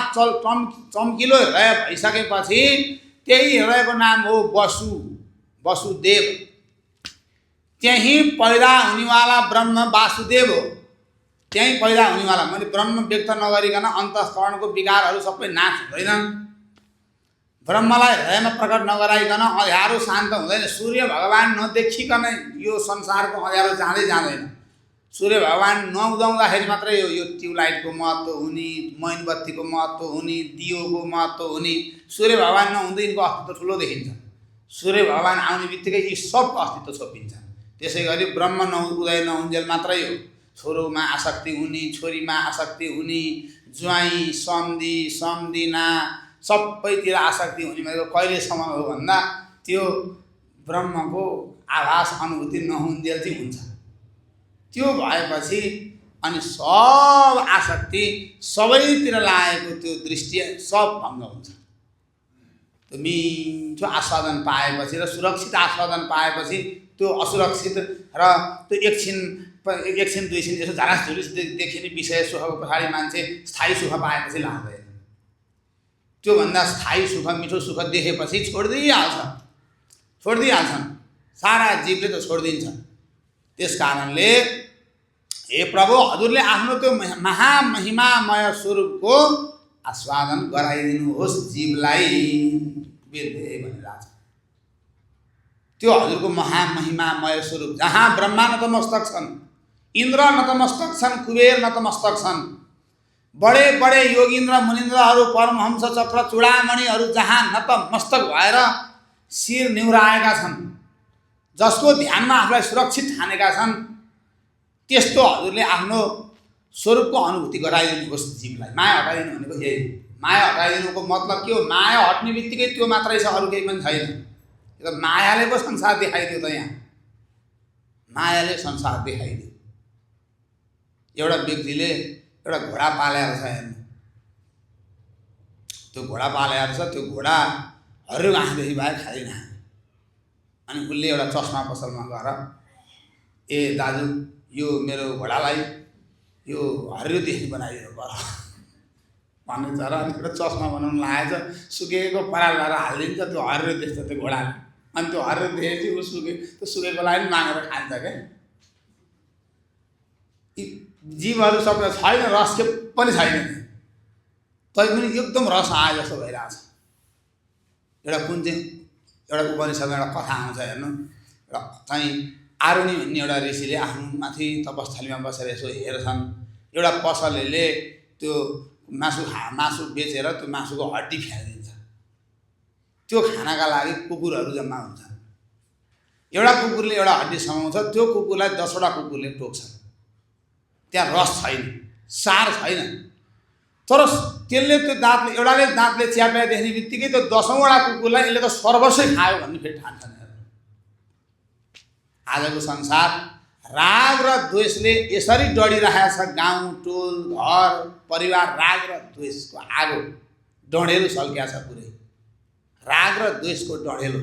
चम्किलो हृदय भइसकेपछि त्यही हृदयको नाम हो वसुदेव। त्यहीं पैदा हुनेवाला ब्रह्म वासुदेव हो। त्यहीं पैदा हुनेवाला। मैले ब्रह्म व्यक्त नगरिकन अन्तःकरणको विकारहरू सबै नाश हुँदैनन्। ब्रह्मलाई हृदयमा प्रकट नगराइकन अँध्यारो शान्त हुँदैन। सूर्य भगवान नदेखिकन यो संसारको अँध्यारो जाँदै जाँदैन। सूर्य भगवान नउदाउँदाखेरि मात्रै यो ट्युबलाइटको महत्त्व हुने, मैनबत्तीको महत्त्व हुने, दियोको महत्त्व हुने। सूर्य भगवान नहुँदै यिनको अस्तित्व ठुलो देखिन्छ। सूर्य भगवान आउने बित्तिकै यी सबको अस्तित्व छोपिन्छ। त्यसै गरी ब्रह्म उदय नहुन्जेल मात्रै हो छोरोमा आसक्ति हुने, छोरीमा आसक्ति हुने, ज्वाइँ सम्धी सम्धिना सबैतिर आसक्ति हुने भनेको कहिलेसम्म हो भन्दा त्यो ब्रह्मको आभास अनुभूति नहुन्जेल चाहिँ हुन्छ। त्यो भएपछि अनि सब आसक्ति सबैतिर लागेको त्यो दृष्टि सब भङ्ग हुन्छ। त्यो मिठो आस्वादन पाएपछि र सुरक्षित आस्वादन पाएपछि त्यो असुरक्षित र त्यो एकछिन 2 छिन यसो झारास झुलिस देखिने विषय सुखको पछाडि मान्छे स्थायी सुख पाएपछि लाग्दैन। त्योभन्दा स्थायी सुख मिठो सुख देखेपछि छोडिदिइहाल्छन्। सारा जीवले त छोडिदिन्छ। त्यस कारणले हे प्रभु, हजुरले आफ्नो त्यो महामहिमामय स्वरूपको आस्वादन गराइदिनुहोस् जीवलाई वेदले भनिरहेछ। त्यो हजुरको महामहिमामय स्वरूप जहाँ ब्रह्मा नतमस्तक छन्, इन्द्र नतमस्तक छन्, कुबेर नतमस्तक छन्, बडे बडे योगीन्द्र मुनिन्द्रहरू परमहंस चक्र चूडामणिहरू जहाँ नतमस्तक भएर शिर निहुराएका छन्, जसको ध्यानमा आफूलाई सुरक्षित ठानेका छन्, त्यस्तो हजुरले आफ्नो स्वरूपको अनुभूति गराइदिनुहोस् जीवलाई। माया हटाइदिनु भनेको यही। माया हटाइदिनुको मतलब के हो? माया हट्ने बित्तिकै त्यो मात्रै छ, अरू केही पनि छैन। यो त मायाले पो संसार देखाइदियो त। यहाँ मायाले संसार देखाइदियो। एउटा व्यक्तिले एउटा घोडा पालेर छ, हेर्नु, त्यो घोडा पालेर छ। त्यो घोडा हरियो घाँसदेखि बाहेक खाँदैन। अनि उसले एउटा चस्मा पसलमा गएर, ए दाजु, यो मेरो घोडालाई यो हरियो देख्ने बनाइदिनु पर्यो भन्ने छ। र अनि एउटा चस्मा बनाउनु लागेछ, सुकेको पराल लगाएर हालिदिन्छ, त्यो हरियो देख्छ त्यो घोडाले। अनि त्यो हरियो देखेपछि ऊ त्यो सुकेकोलाई पनि मागेर खान्छ क्या। जीवहरू सबै छैन, रस के पनि छैन, तैपनि एकदम रस आए जस्तो भइरहेछ। एउटा उपनिषदमा एउटा कथा आउँछ, हेर्नु। एउटा चाहिँ आरुणी भन्ने एउटा ऋषिले आफ्नो माथि तपस्थलीमा बसेर यसो हेर्छन्। एउटा पसलेले त्यो मासु बेचेर त्यो मासुको हड्डी फ्याँकिदिन्छ। त्यो खानाका लागि कुकुरहरू जम्मा हुन्छ। एउटा कुकुरले एउटा हड्डी समाउँछ, त्यो कुकुरलाई 10वटा कुकुरले टोक्छन्। त्यहाँ रस छैन, सार छैन। तर त्यसले त्यो एउटाले दाँतले च्यापेर देख्ने बित्तिकै त्यो 10औँवटा कुकुरलाई यसले त सर्वस्वै खायो भन्ने फेरि ठान्छन्। आजको संसार राग र द्वेषले यसरी डढिरहेको छ। गाउँ टोल घर परिवार राग र द्वेषको आगो डढेलो सल्किया छ पुरै। राग र द्वेषको डढेलो।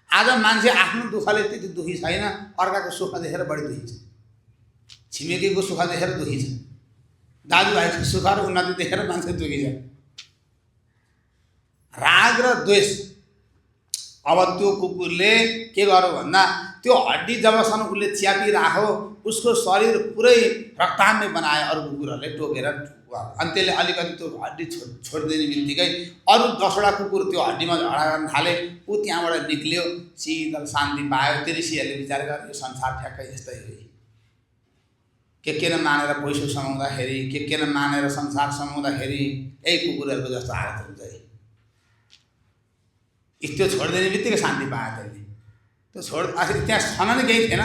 आज मान्छे आफ्नो दुःखले त्यति दुखी छैन, अर्काको सुख देखेर बढी दुखी छ। छिमेकीको सुख देखेर दुखी छ। दाजुभाइको सुख र उन्नति देखेर मान्छे दुखी छ। राग र द्वेष। अब त्यो कुकुरले के गर्यो भन्दा त्यो हड्डी जबसम्म उसले च्यापिराख्यो, उसको शरीर पुरै रक्ताम्य बनायो अरू कुकुरहरूले टोकेर। अनि त्यसले अलिकति त्यो हड्डी छोडिदिने बित्तिकै अरू 10वटा कुकुर त्यो हड्डीमा झगडा गर्न थाले। ऊ त्यहाँबाट निक्ल्यो, शीतल शान्ति पायो। त्यो ऋषिहरूले विचार गरे, यो संसार ठ्याक्कै यस्तै हो। के नमानेर पैसो समाउँदाखेरि, के नमानेर संसार समाउँदाखेरि यही कुकुरहरूको जस्तो हालत हुन्छ। त्यो छोडिदिने बित्तिकै शान्ति पायो त्यसले। त्यो त्यहाँ छन नि केही थिएन,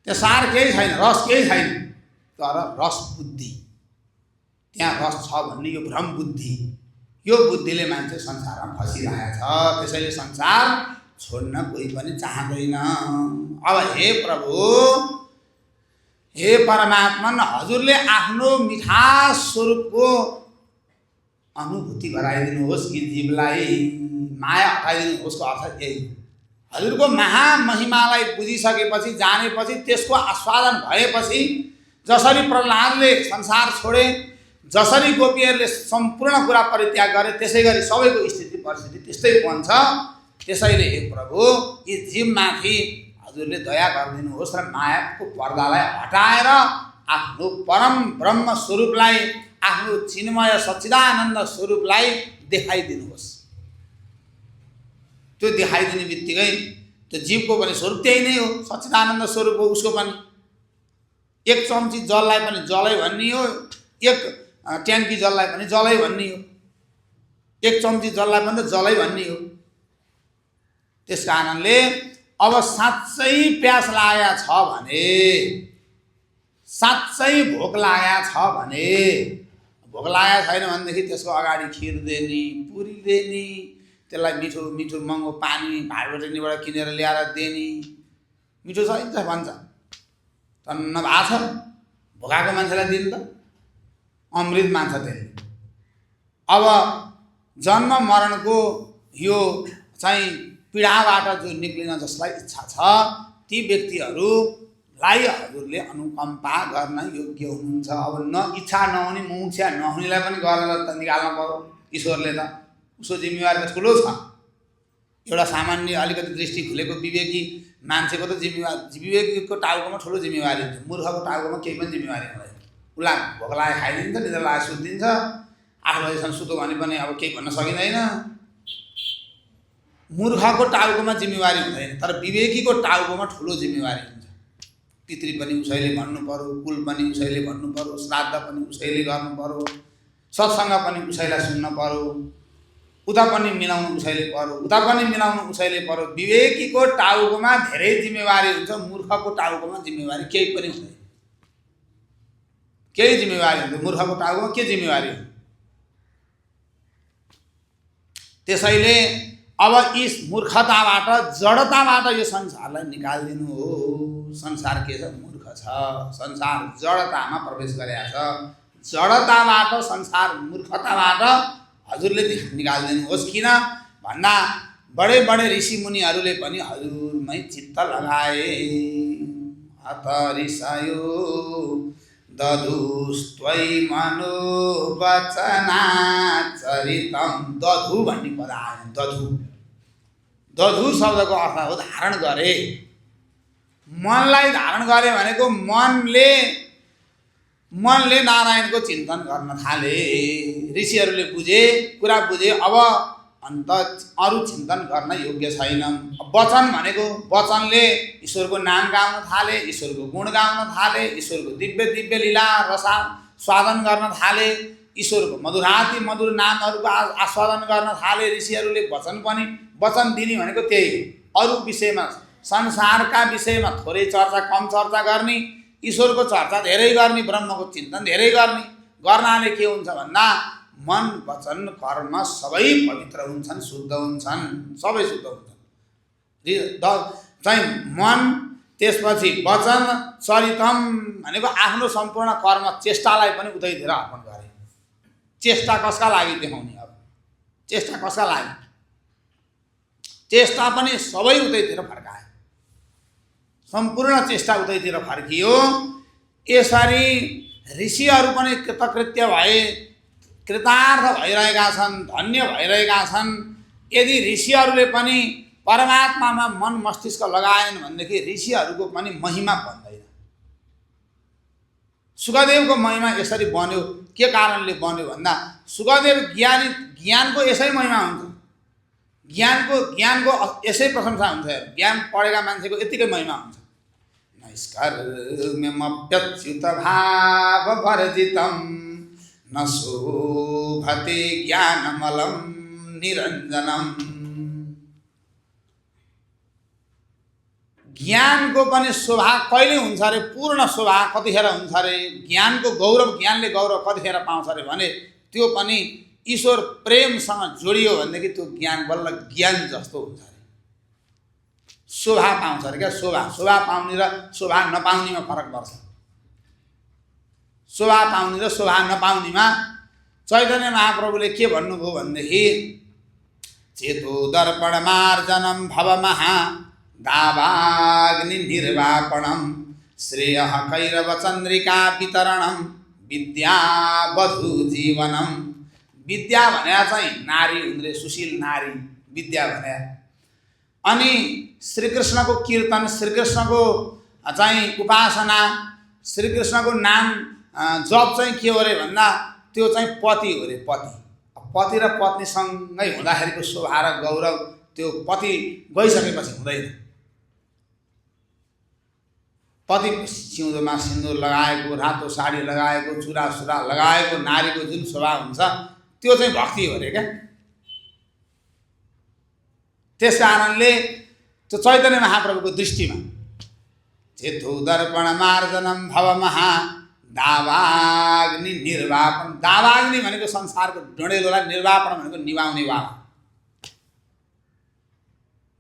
त्यहाँ सार केही छैन, रस केही छैन। तर रस बुद्धि, त्यहाँ रस छ भन्ने यो भ्रम बुद्धि, यो बुद्धिले मान्छे संसारमा फसिरहेछ। त्यसैले संसार छोड्न कोही पनि चाहँदैन। अब हे प्रभु, हे परमात्मन, हजुरले आफ्नो मिठास स्वरूपको अनुभूति गराइदिनुहोस् कि जीवलाई। माया हटाइदिनुहोस् को अर्थ यही। हजुरको महामहिमालाई बुझिसकेपछि, जानेपछि, त्यसको आस्वादन भएपछि, जसरी प्रहलादले संसार छोडे, जसरी गोपीहरूले सम्पूर्ण कुरा परित्याग गरे, त्यसै गरी सबैको स्थिति परिस्थिति त्यस्तै बन्छ। त्यसैले हे प्रभु, यी जीवमाथि हजुरले दया गरिदिनुहोस् र मायाको पर्दालाई हटाएर आफ्नो परम ब्रह्म स्वरूपलाई, आफ्नो चिन्मय सच्चिदानन्द स्वरूपलाई देखाइदिनुहोस्। त्यो देखाइदिने बित्तिकै त्यो जीवको पनि स्वरूप त्यही नै हो, सच्चिदानन्द स्वरूप हो उसको पनि। एक चम्ची जललाई पनि जलै भन्ने हो, एक ट्याङ्की जललाई पनि जलै भन्ने हो, एक चम्ची जललाई पनि त जलै भन्ने हो। त्यस कारणले अब साँच्चै प्यास लागेको छ भने साँच्चै भोक लागेको छ भने, भोक लागेको छैन भनेदेखि त्यसको अगाडि खिर दिने, पुरी दिने, त्यसलाई मिठो मिठो महँगो पानी भाडबटेनीबाट किनेर ल्याएर दिने। मिठो छ भन्छ, टन्न भएको छ, भोकाएको मान्छेलाई दिनु त, अमृत मान्छ त्यसले। अब जन्म मरणको यो चाहिँ पीडाबाट जो निक्लिन जसलाई इच्छा छ, ती व्यक्तिहरूलाई हजुरले अनुकम्पा गर्न योग्य हुनुहुन्छ। अब न इच्छा नहुने, मुमुक्षा नहुनेलाई पनि गरेर त निकाल्न पर्यो ईश्वरले त। उसको जिम्मेवारी त ठुलो छ। एउटा सामान्य अलिकति दृष्टि खुलेको विवेकी मान्छेको त विवेकीको टाउकोमा ठुलो जिम्मेवारी हुन्छ, मूर्खको टाउकोमा केही पनि जिम्मेवारी हुँदैन। उसलाई भोक लाग्यो खाइदिन्छ, निद्रा लाग्यो सुत्दिन्छ, 8 बजेसम्म सुतो भने पनि अब केही भन्न सकिँदैन। मूर्खको टाउकोमा जिम्मेवारी हुँदैन, तर विवेकीको टाउकोमा ठुलो जिम्मेवारी हुन्छ। पितृ पनि उसैले भन्नु पर्यो, कुल पनि उसैले भन्नु पर्यो, श्राद्ध पनि उसैले गर्नु पर्यो, सत्सङ्ग पनि उसैलाई सुन्न पर्यो, उता पनि मिलाउनु उसैले पर्यो, उता पनि मिलाउनु उसैले पर्यो। विवेकीको टाउकोमा धेरै जिम्मेवारी हुन्छ, मूर्खको टाउकोमा जिम्मेवारी केही पनि हुँदैन। केही जिम्मेवारी हुन्छ, मूर्खको टाउकोमा के जिम्मेवारी हो? त्यसैले अब यस मूर्खताबाट, जडताबाट यो संसारलाई निकालिदिनु हो। संसार के छ? मूर्ख छ। संसार जडतामा प्रवेश गरेको छ। जडताबाट, संसार मूर्खताबाट हजुरले निकालिदिनुहोस्। किन भन्दा बडे बडे ऋषिमुनिहरूले पनि हजुरमै चित्त लगाए। हत ऋषयो दधुस्त्वयि मनोवचनाचरितम। दधु भन्ने पद आयो। दधु, दधु शब्दको अर्थ हो धारण गरे। मनलाई धारण गरे भनेको मनले नारायणको चिन्तन गर्न थाले। ऋषिहरूले बुझे, कुरा बुझे। अब अन्त अरू चिन्तन गर्न योग्य छैन। वचन भनेको, वचनले ईश्वरको नाम गाउन थाले, ईश्वरको गुण गाउन थाले, ईश्वरको दिव्य दिव्य लीला रसा स्वादन गर्न थाले, ईश्वरको मधुराति मधुर नामहरूको आस्वादन गर्न थाले। ऋषिहरूले वचन दिने भनेको त्यही हो। अरू विषयमा, संसारका विषयमा थोरै चर्चा, कम चर्चा गर्ने, ईश्वरको चर्चा धेरै गर्ने, ब्रह्मको चिन्तन धेरै गर्ने। गर्नाले के हुन्छ भन्दा मन, वचन, कर्म सबै पवित्र हुन्छन्, शुद्ध हुन्छन्, सबै शुद्ध हुन्छन्। चाहिँ मन, त्यसपछि वचन, चरितम भनेको आफ्नो सम्पूर्ण कर्म चेष्टालाई पनि उतैतिर अर्पण गरे। चेष्टा कसका लागि देखाउने? अब चेष्टा कसका लागि? चेष्टा पनि सबै उतैतिर फर्काए। सम्पूर्ण चेष्टा उतैतिर फर्कियो। यसरी ऋषिहरू पनि कृतकृत्य भए, कृतार्थ भइरहेका छन्, धन्य भइरहेका छन्। यदि ऋषिहरूले पनि परमात्मामा मन मस्तिष्क लगाएन भनेदेखि ऋषिहरूको पनि महिमा बन्दैन। सुखदेवको महिमा यसरी बन्यो। के कारणले बन्यो भन्दा सुखदेव ज्ञानको यसै महिमा हुन्छ। ज्ञानको यसै प्रशंसा हुन्छ। ज्ञान पढेका मान्छेको यतिकै महिमा हुन्छ। नैष्कर्म्यमप्यच्युत भाव वर्जितम न शोभते ज्ञानमलं निरञ्जनम। ज्ञानको पनि शोभा कहिले हुन्छ अरे? पूर्ण शोभा कतिखेर हुन्छ अरे? ज्ञानको गौरव, ज्ञानले गौरव कतिखेर पाउँछ अरे भने त्यो पनि ईश्वर प्रेमसँग जोडियो भनेदेखि त्यो ज्ञान बल्ल ज्ञान जस्तो हुन्छ अरे। शोभा पाउँछ अरे क्या। शोभा पाउने र शोभा नपाउनेमा फरक पर्छ। शोभा पाउने र शोभा नपाउनेमा चैतन्य महाप्रभुले के भन्नुभयो भनेदेखि चेतो दर्पण मार्जनम भवमहा दावाग्नि निर्वापणम श्रेयः कैरव चन्द्रिका वितरणम विद्या वधु जीवनम। विद्या भने चाहिँ नारी हुँदै, सुशील नारी विद्या भने। अनि श्रीकृष्णको कीर्तन, श्रीकृष्णको चाहिँ उपासना, श्रीकृष्णको नाम जप चाहिँ के हो अरे भन्दा त्यो चाहिँ पति हो अरे। पति र पत्नीसँगै हुँदाखेरिको शोभा र गौरव त्यो पति गइसकेपछि हुँदैन। पति सिउँदोमा सिन्दुर लगाएको, रातो साडी लगाएको, चुरा लगाएको नारीको जुन शोभा हुन्छ त्यो चाहिँ भक्ति हो अरे क्या। त्यस कारणले त्यो चैतन्य महाप्रभुको दृष्टिमा थिथु दर्पण मार्जनम भव महा दावाग्नि निर्वापन। दावाग्नि भनेको संसारको डढेलोलाई, निर्वापन भनेको निभाउने वाला।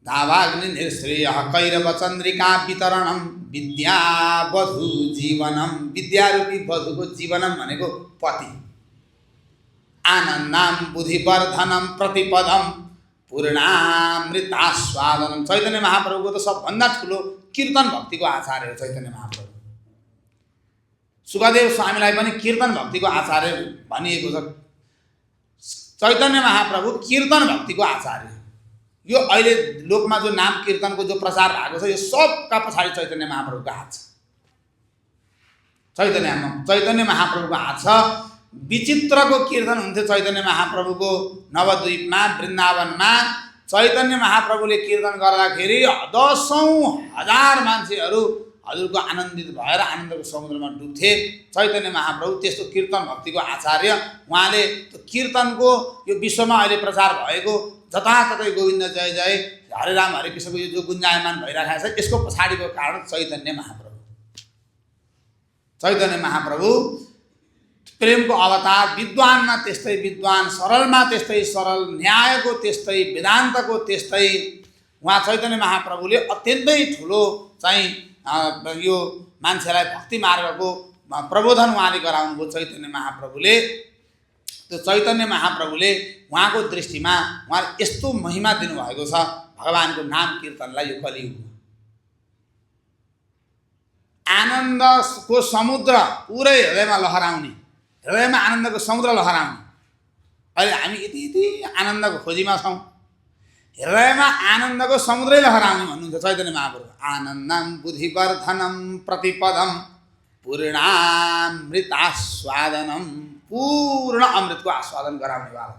दावाग्नि निर्श्रेय कैरव चन्द्रिका वितरणम विद्यावधु जीवनम। विद्यारूपी वधुको जीवनम भनेको पति। आनन्दाम बुद्धिवर्धनम प्रतिपदम पूर्णामृतास्वादनम। चैतन्य महाप्रभुको त सबभन्दा ठुलो कीर्तन भक्तिको आचार्य हो चैतन्य महाप्रभु। सुखदेव स्वामीलाई पनि कीर्तन भक्तिको आचार्य भनिएको छ। चैतन्य महाप्रभु कीर्तन भक्तिको आचार्य। यो अहिले लोकमा जो नाम कीर्तनको जो प्रचार भएको छ, यो सबका पछाडि चैतन्य महाप्रभुको हात छ। चैतन्य महाप्रभुको हात छ। विचित्रको कीर्तन हुन्थ्यो चैतन्य महाप्रभुको नवद्वीपमा, वृन्दावनमा। चैतन्य महाप्रभुले कीर्तन गर्दाखेरि दशौं हजार मान्छेहरू हजुरको आनन्दित भएर आनन्दको समुद्रमा डुब्थे। चैतन्य महाप्रभु त्यस्तो कीर्तन भक्तिको आचार्य। उहाँले कीर्तनको यो विश्वमा अहिले प्रचार भएको जताततै गोविन्द जय जय, हरे राम हरे कृष्णको यो जो गुन्जायमान भइरहेको छ, यसको पछाडिको कारण चैतन्य महाप्रभु। चैतन्य महाप्रभु प्रेमको अवतार। विद्वानमा त्यस्तै विद्वान, सरलमा त्यस्तै सरल, न्यायको त्यस्तै, वेदान्तको त्यस्तै। उहाँ चैतन्य महाप्रभुले अत्यन्तै ठुलो चाहिँ यो मान्छेलाई भक्ति मार्गको प्रबोधन उहाँले गराउनुभयो चैतन्य महाप्रभुले। त्यो चैतन्य महाप्रभुले उहाँको दृष्टिमा उहाँले यस्तो महिमा दिनुभएको छ भगवानको नाम कीर्तनलाई। यो कलियुगमा आनन्दको समुद्र पुरै हृदयमा लहराउने, हृदयमा आनन्दको समुद्र लहराउने। अहिले हामी यति आनन्दको खोजीमा छौँ। हृदयमा आनन्दको समुद्रै लहराउने भन्नुहुन्छ चैतन्य महाप्रभु। आनन्दम बुद्धिवर्धनम प्रतिपदम पूर्णामृतास्वादनम। पूर्ण अमृतको आस्वादन गराउनेवाला।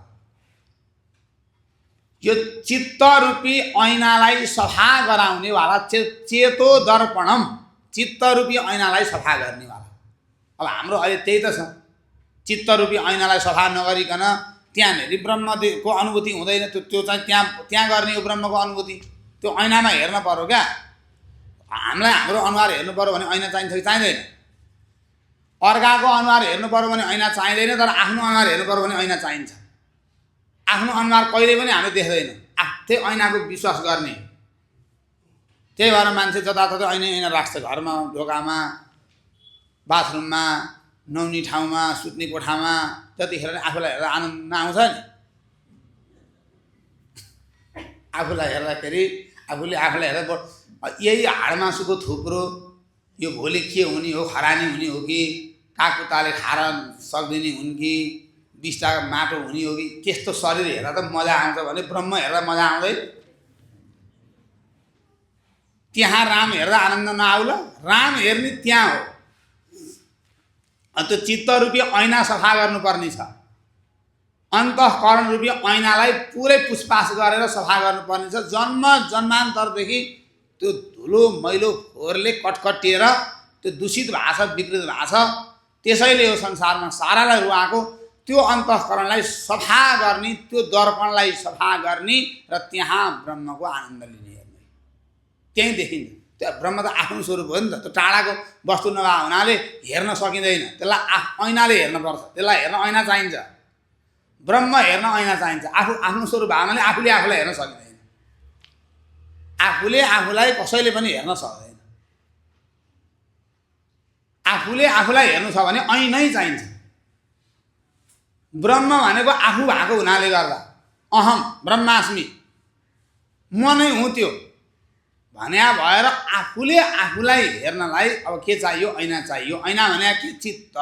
यो चित्तरूपी ऐनालाई सफा गराउनेवाला। चेतो दर्पणम। चित्तरूपी ऐनालाई सफा गर्नेवाला। अब हाम्रो अहिले त्यही त छ। चित्तरूपी ऐनालाई सफा नगरिकन त्यहाँनेरि ब्रह्मको अनुभूति हुँदैन। त्यो चाहिँ त्यहाँ गर्ने हो ब्रह्मको अनुभूति। त्यो ऐनामा हेर्न पर्यो क्या। हामीलाई हाम्रो अनुहार हेर्नु पर्यो भने ऐना चाहिन्छ कि चाहिँदैन? अर्काको अनुहार हेर्नु पर्यो भने ऐना चाहिँदैन, तर आफ्नो अनुहार हेर्नु पर्यो भने ऐना चाहिन्छ। आफ्नो अनुहार कहिले पनि हामीले देख्दैनौँ। त्यही ऐनाको विश्वास गर्ने। त्यही भएर मान्छे जताततै ऐना राख्छ। घरमा, ढोकामा, बाथरुममा, नुहाउने ठाउँमा, सुत्ने कोठामा। जतिखेर आफूलाई हेर्दा आनन्द आउँछ नि। आफूलाई हेर्दाखेरि आफूले आफूलाई हेर्दा यही हाडमासुको थुप्रो, यो भोलि के हुने हो, खरानी हुने हो कि काकुताले खाएर सक्दिने हुन् कि बिस्टा माटो हुने हो कि, त्यस्तो शरीर हेर्दा त मजा आउँछ भने ब्रह्म हेर्दा मजा आउँदैन? त्यहाँ राम हेर्दा आनन्द नआउला? राम हेर्ने त्यहाँ हो। त्यो चित्तरूपी ऐना सफा गर्नुपर्ने छ। अन्तःकरण रूपी ऐनालाई पुरै पुछपाछ गरेर सफा गर्नुपर्ने छ। जन्म जन्मान्तरदेखि त्यो धुलो मैलो फोहोरले कटकटिएर त्यो दूषित भएको छ, विकृत भएको छ। त्यसैले यो संसारमा सारालाई रुवाएको। त्यो अन्तःकरणलाई सफा गर्ने, त्यो दर्पणलाई सफा गर्ने र त्यहाँ ब्रह्मको आनन्द लिने हेर्ने। त्यहीँ देखिन्छ। त्यो ब्रह्म त आफ्नो स्वरूप हो नि त। त्यो टाढाको वस्तु नभए हुनाले हेर्न सकिँदैन। त्यसलाई ऐनाले हेर्नुपर्छ। त्यसलाई हेर्न ऐना चाहिन्छ। ब्रह्म हेर्न ऐना चाहिन्छ। आफ्नो स्वरूप भयो भने आफूले आफूलाई हेर्न सकिँदैन। आफूले आफूलाई कसैले पनि हेर्न सक्दैन। आफूले आफूलाई हेर्नु छ भने ऐनै चाहिन्छ। ब्रह्म भनेको आफू भएको हुनाले गर्दा अहम ब्रह्मास्मि, म नै हुँ त्यो भने भएर आफूले आफूलाई हेर्नलाई अब के चाहियो? ऐना चाहियो। ऐना भने के? चित्त,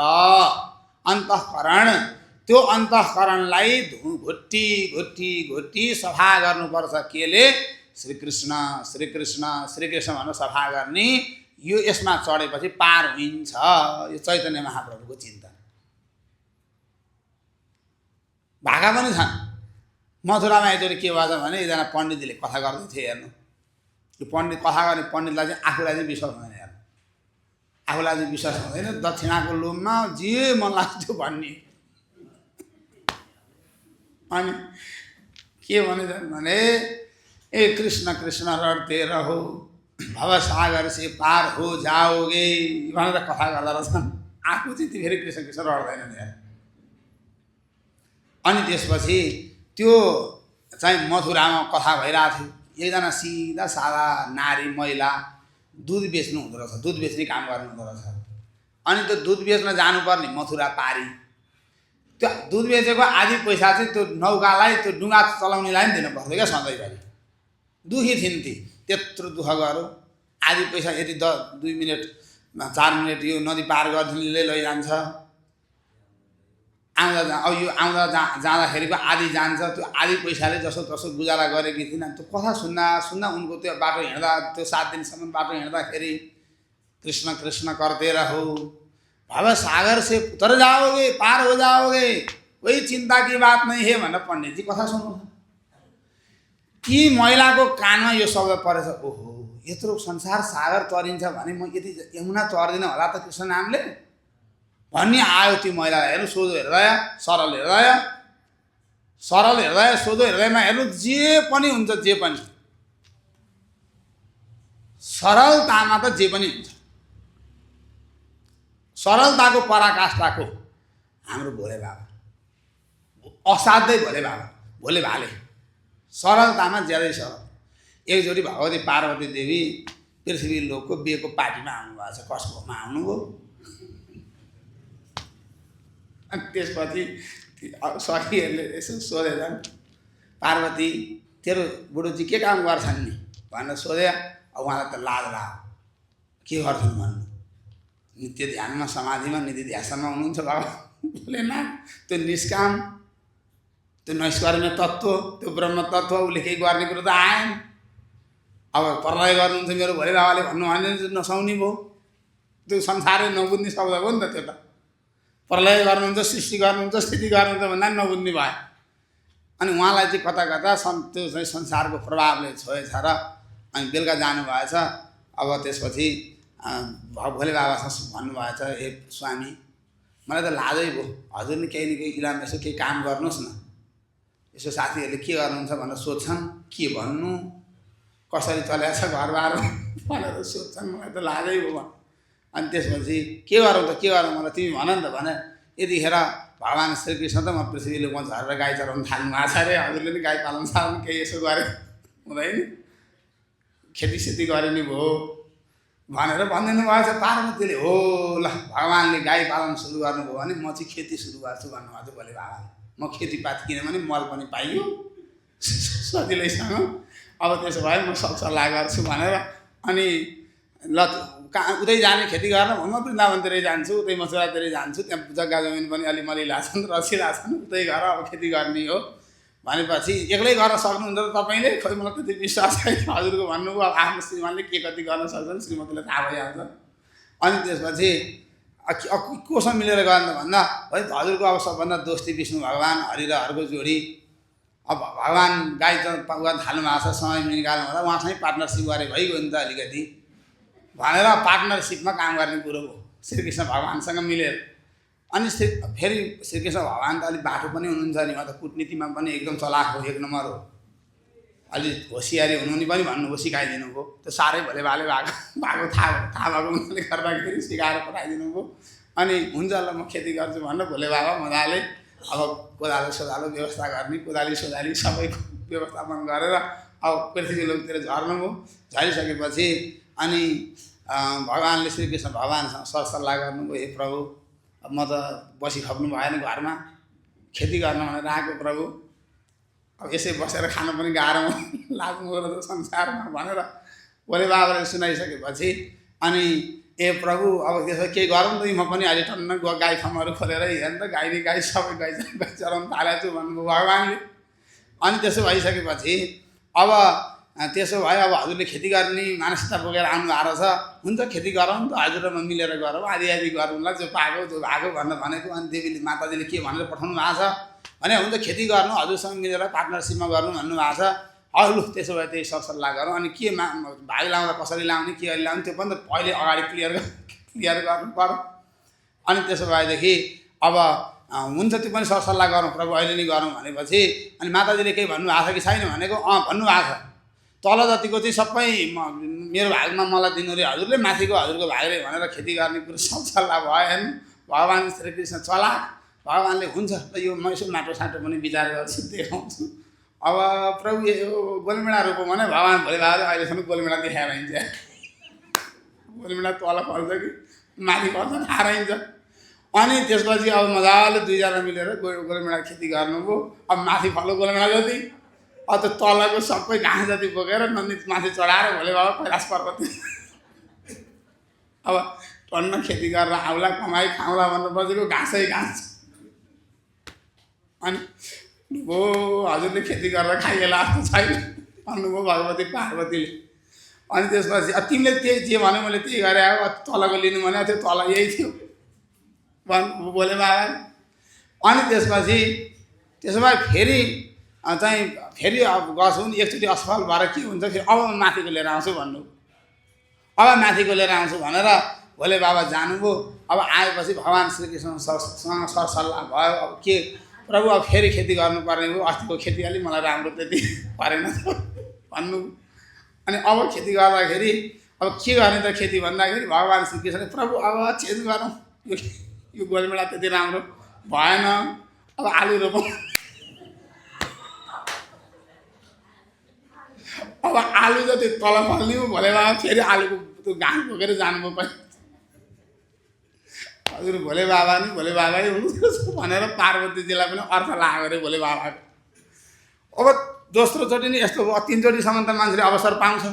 अन्तःकरण। त्यो अन्तःकरणलाई घोटी घोटी घोटी सफा गर्नुपर्छ। केले? श्रीकृष्ण श्रीकृष्ण श्रीकृष्ण भनेर सफा गर्ने। यो यसमा चढेपछि पार हुन्छ। यो चैतन्य महाप्रभुको चिन्तन। भाका पनि छन्। मथुरामा एकचोटि के भएछ भने एकजना पण्डितले कथा गर्दै थिए। हेर्नु, यो पण्डित कथा गर्ने पण्डितलाई चाहिँ आफूलाई चाहिँ विश्वास हुँदैन। हेर्नु, आफूलाई चाहिँ विश्वास हुँदैन। दक्षिणाको लोभमा जे मन लाग्छ त्यो भन्ने। अनि के भने ए कृष्ण कृष्ण रड्ते रहो भवसागर से पार हो जाओगे भनेर कथा गर्दा रहेछन्। आफू चाहिँ फेरि कृष्ण कृष्ण रड्दैनन् यहाँ। अनि त्यसपछि त्यो चाहिँ मथुरामा कथा भइरहेको थियो। एकजना सिधा सादा नारी महिला दुध बेच्नु हुँदो रहेछ, दुध बेच्ने काम गर्नु हुँदो रहेछ। अनि त्यो दुध बेच्न जानुपर्ने मथुरा पारी, त्यो दुध बेचेको आधी पैसा चाहिँ त्यो नौकालाई, त्यो डुङ्गा चलाउनेलाई पनि दिनुपर्थ्यो क्या सधैँभरि। दुखी थिइन् ती, त्यत्रो दुःख गऱ्यो। आधी पैसा यदि 2 मिनट 4 मिनट यो नदी पार गरिदिनेले लैजान्छ, अब यो आउँदा जाँदाखेरिको आधी जान्छ। त्यो आधी पैसाले जसो तसो गुजारा गरेकी थिइन्। त्यो कथा सुन्दा सुन्दा उनको त्यो बाटो हिँड्दा, त्यो 7 दिनसम्म बाटो हिँड्दाखेरि कृष्ण कृष्ण करते रहो, भव सागर से उतर जाओगे, पार हो जाओगे, कोही चिंता की बात नहीं है भनेर पण्डितजी कथा सुन्नु। ती महिलाको कानमा यो शब्द परेछ, ओहो यत्रो संसार सागर तरिन्छ भने म यति यमुना तर्दिनँ होला त कृष्ण नामले भन्ने आयो ती महिलालाई। हेर्नु सोझो हृदय, सरल हृदय, सरल हृदय, सोझो हृदयमा हेर्नु जे पनि हुन्छ, जे पनि सरलतामा त जे पनि हुन्छ। सरलताको पराकाष्ठाको हाम्रो भोले बाबा, असाध्यै भोले बाबा, भोले भाले सरलतामा ज्यादै सरल। एकचोटि भगवती पार्वती देवी पृथ्वी लोकको बिहेको पार्टीमा आउनुभएको छ। कसकोमा आउनुभयो? अनि त्यसपछि सखीहरूले यसो सोधेछन्, पार्वती तेरो बुढोजी के काम गर्छन् नि भनेर सोधे। अब उहाँलाई त लाज लाग्यो, के गर्छन् भन्नु। नित्य ध्यानमा, समाधिमा, निधि ध्यासनमा हुनुहुन्छ बाबा भोलेनाथ। त्यो निष्काम, त्यो नैष्कर्म्य तत्त्व, त्यो ब्रह्म तत्त्व उसले केही गर्ने कुरो त आएन। अब प्रलय गर्नुहुन्छ मेरो भोले बाबाले भन्नु भने नसाउने भयो। त्यो संसारै नबुझ्ने शब्द हो नि त त्यो त। प्रलय गर्नुहुन्छ, सृष्टि गर्नुहुन्छ, स्थिति गर्नुहुन्छ भन्दा नबुझ्ने भयो। अनि उहाँलाई चाहिँ कता कता त्यो चाहिँ संसारको प्रभावले छोएछ र अनि बेलुका जानुभएछ। अब त्यसपछि भोले बाबासँग भन्नुभएछ, हे स्वामी मलाई त लाजै भयो, हजुर नि केही इलाम यसो केही काम गर्नुहोस् न। यसो साथीहरूले के गर्नुहुन्छ भनेर सोध्छन्, के भन्नु, कसरी चलेको छ घरबार भनेर सोध्छन्, मलाई त लाजै भयो। अनि त्यसपछि के गरौँ त, के गरौँ मलाई तिमी भन नि त भने। यतिखेर भगवान् श्रीकृष्ण त म पृथ्वी लोकमा झरेर गाई चराउनु थाल्नु भएको छ अरे। हजुरले नि गाई पालन सालन केही यसो गरे हुँदैन, खेतीसेती गरे नि भयो भनेर भनिदिनु भएको छ पार्वतीले। हो ल भगवान्ले गाई पालन सुरु गर्नुभयो भने म चाहिँ खेती सुरु गर्छु भन्नुभएको छ भोले बाबाले। म खेतीपात किनभने मल पनि पाइयो सजिलैसँग। अब त्यसो भए म सल्लाह गर्छु भनेर अनि ल कहाँ उतै जाने खेती गर्न, म वृन्दावनतिरै जान्छु, उतै मथुरातिरै जान्छु, त्यहाँ जग्गा जमिन पनि अलि मलिला छन्, रसिला छन्, उतै गएर अब खेती गर्ने हो भनेपछि एक्लै गर्न सक्नुहुन्छ त तपाईँले? खोइ मलाई त्यति विश्वास छैन, हजुरको भन्नुभयो। अब आफ्नो श्रीमानले के कति गर्न सक्छन् श्रीमतीलाई थाहा भइहाल्छ। अनि त्यसपछि कोसँग मिलेर गर्नु भन्दा है हजुरको अब सबभन्दा दोस्ती विष्णु भगवान्, हरि र हरको जोडी। अब भगवान् गाई गर्न थाल्नु भएको छ, समय निकाल्नु होला, उहाँसँगै पार्टनरसिप गरे भइगयो नि त अलिकति भनेर पार्टनरसिपमा काम गर्ने कुरो हो श्रीकृष्ण भगवान्सँग मिलेर। अनि फेरि श्रीकृष्ण भगवान् त अलिक बाटो पनि हुनुहुन्छ नि, उहाँ त कुटनीतिमा पनि एकदम चलाक हो, 1 नम्बर हो। अलिक होसियारी हुनु पनि भन्नुभयो, सिकाइदिनु भयो। त्यो साह्रै भोले भाले भएको थाहा भएको उनीहरूले गर्दाखेरि सिकाएर पठाइदिनु भयो। अनि हुन्छ ल म खेती गर्छु भनेर भोले बाबा मजाले अब कोदालो सोदालो व्यवस्था गर्ने, कोदाली सोदाली सबैको व्यवस्थापन गरेर अब पृथ्वी लोकतिर झर्नुभयो। झरिसकेपछि अनि भगवान्ले श्रीकृष्ण भगवान्सँग सरसल्लाह गर्नुभयो, हे प्रभु अब म त बसी खप्नु भएन घरमा, खेती गर्न भनेर आएको प्रभु, अब यसै बसेर खान पनि गाह्रो लाग्नु त संसारमा भनेर भोले बाबाले सुनाइसकेपछि अनि ए प्रभु अब त्यसो केही गरौँ त, म पनि अहिले टन्न गाई फार्महरू खोलेर हेर्नु त गाई गाई सबै गाई चराउनु थालेको छु भन्नुभयो भगवान्ले। अनि त्यसो भइसकेपछि अब त्यसो भयो, अब हजुरले खेती गर्ने मानसिकता बोकेर आउनु भएको छ, हुन्छ खेती गरौँ त हजुर र म मिलेर गरौँ, आधी आधी गरौँला, जो पाएको जो भएको भनेर भनेको। अनि देवीले माताजीले के भनेर पठाउनु भएको छ भने हुन्छ खेती गर्नु, हजुरसँग मिलेर पार्टनरसिपमा गर्नु भन्नुभएको छ। लु त्यसो भए त्यही सरसल्लाह गरौँ। अनि के भाग लाउँदा कसरी लाउने, के अहिले लाउने त्यो पनि त पहिले अगाडि क्लियर गर्नु पर्यो। अनि त्यसो भएदेखि अब हुन्छ त्यो पनि सरसल्लाह गरौँ प्रभु, अहिले नै गरौँ भनेपछि अनि माताजीले केही भन्नुभएको छ कि छैन भनेको भन्नुभएको छ। तल जतिको चाहिँ सबै मेरो भागमा मलाई दिनु रे हजुरले, माथिको हजुरको भाग रे भनेर खेती गर्ने कुरो सब सल्लाह भएन। भगवान् श्रीकृष्ण चलाक, भगवान्ले हुन्छ ल यो म यसो माटो साटो पनि विचार गर्छु देखाउँछु। अब प्रभु यो गोलमेडा रोपौँ भने भगवान् भोलि बाबा अहिलेसम्म गोलमेडा देखाएर हिँड्छ। गोलमेडा तल फल्छ कि माथि फल्छ थाहा रहन्छ। अनि त्यसपछि अब मजाले दुईजना मिलेर गोलमेडा खेती गर्नुभयो। अब माथि फल्यो गोलमेडा जति, अब त्यो तलको सबै घाँस जति बोकेर नन्दी माथि चढाएर भोलि बाबा कैलाश पर्वत अब टन्न खेती गरेर आउला, कमाइ खाउँला भनेर बसेको घाँसै घाँस। अनि हो हजुरले खेती गरेर खाइएला जस्तो छैन भन्नुभयो भगवती पार्वतीले। अनि त्यसपछि तिमीले त्यही जे भन्यो मैले त्यही गरेँ, अब तलको लिनु भने त्यो तल यही थियो भन्नु बोले बाबा। अनि त्यसपछि त्यसो भए फेरि चाहिँ फेरि अब गर्छौँ नि एकचोटि असफल भएर के हुन्छ, फेरि अब माथिको लिएर आउँछु भन्नु। अब माथिको लिएर आउँछु भनेर भोले बाबा जानुभयो। अब आएपछि भगवान् श्रीकृष्णसँग सरसल्लाह भयो। अब के प्रभु अब फेरि खेती गर्नुपर्ने हो, अस्तिको खेती अलिक मलाई राम्रो त्यति परेन भन्नु। अनि अब खेती गर्दाखेरि अब के गर्ने त खेती भन्दाखेरि भगवान् श्रीकृष्णले प्रभु अब चेन्ज गरौँ, यो गोलमेडा त्यति राम्रो भएन, अब आलु रोपौँ। अब आलु जति तल फल्ने हो भोले बाबा फेरि आलुको त्यो घाँस बोकेर जानुभयो पनि। हजुर भोले बाबा नि भोले बाबा हुनुहुन्छ भनेर पार्वतीजीलाई पनि अर्थ लाग्यो अरे भोले बाबाको। अब दोस्रोचोटि नि यस्तो भयो, तिनचोटिसम्म त मान्छेले अवसर पाउँछ।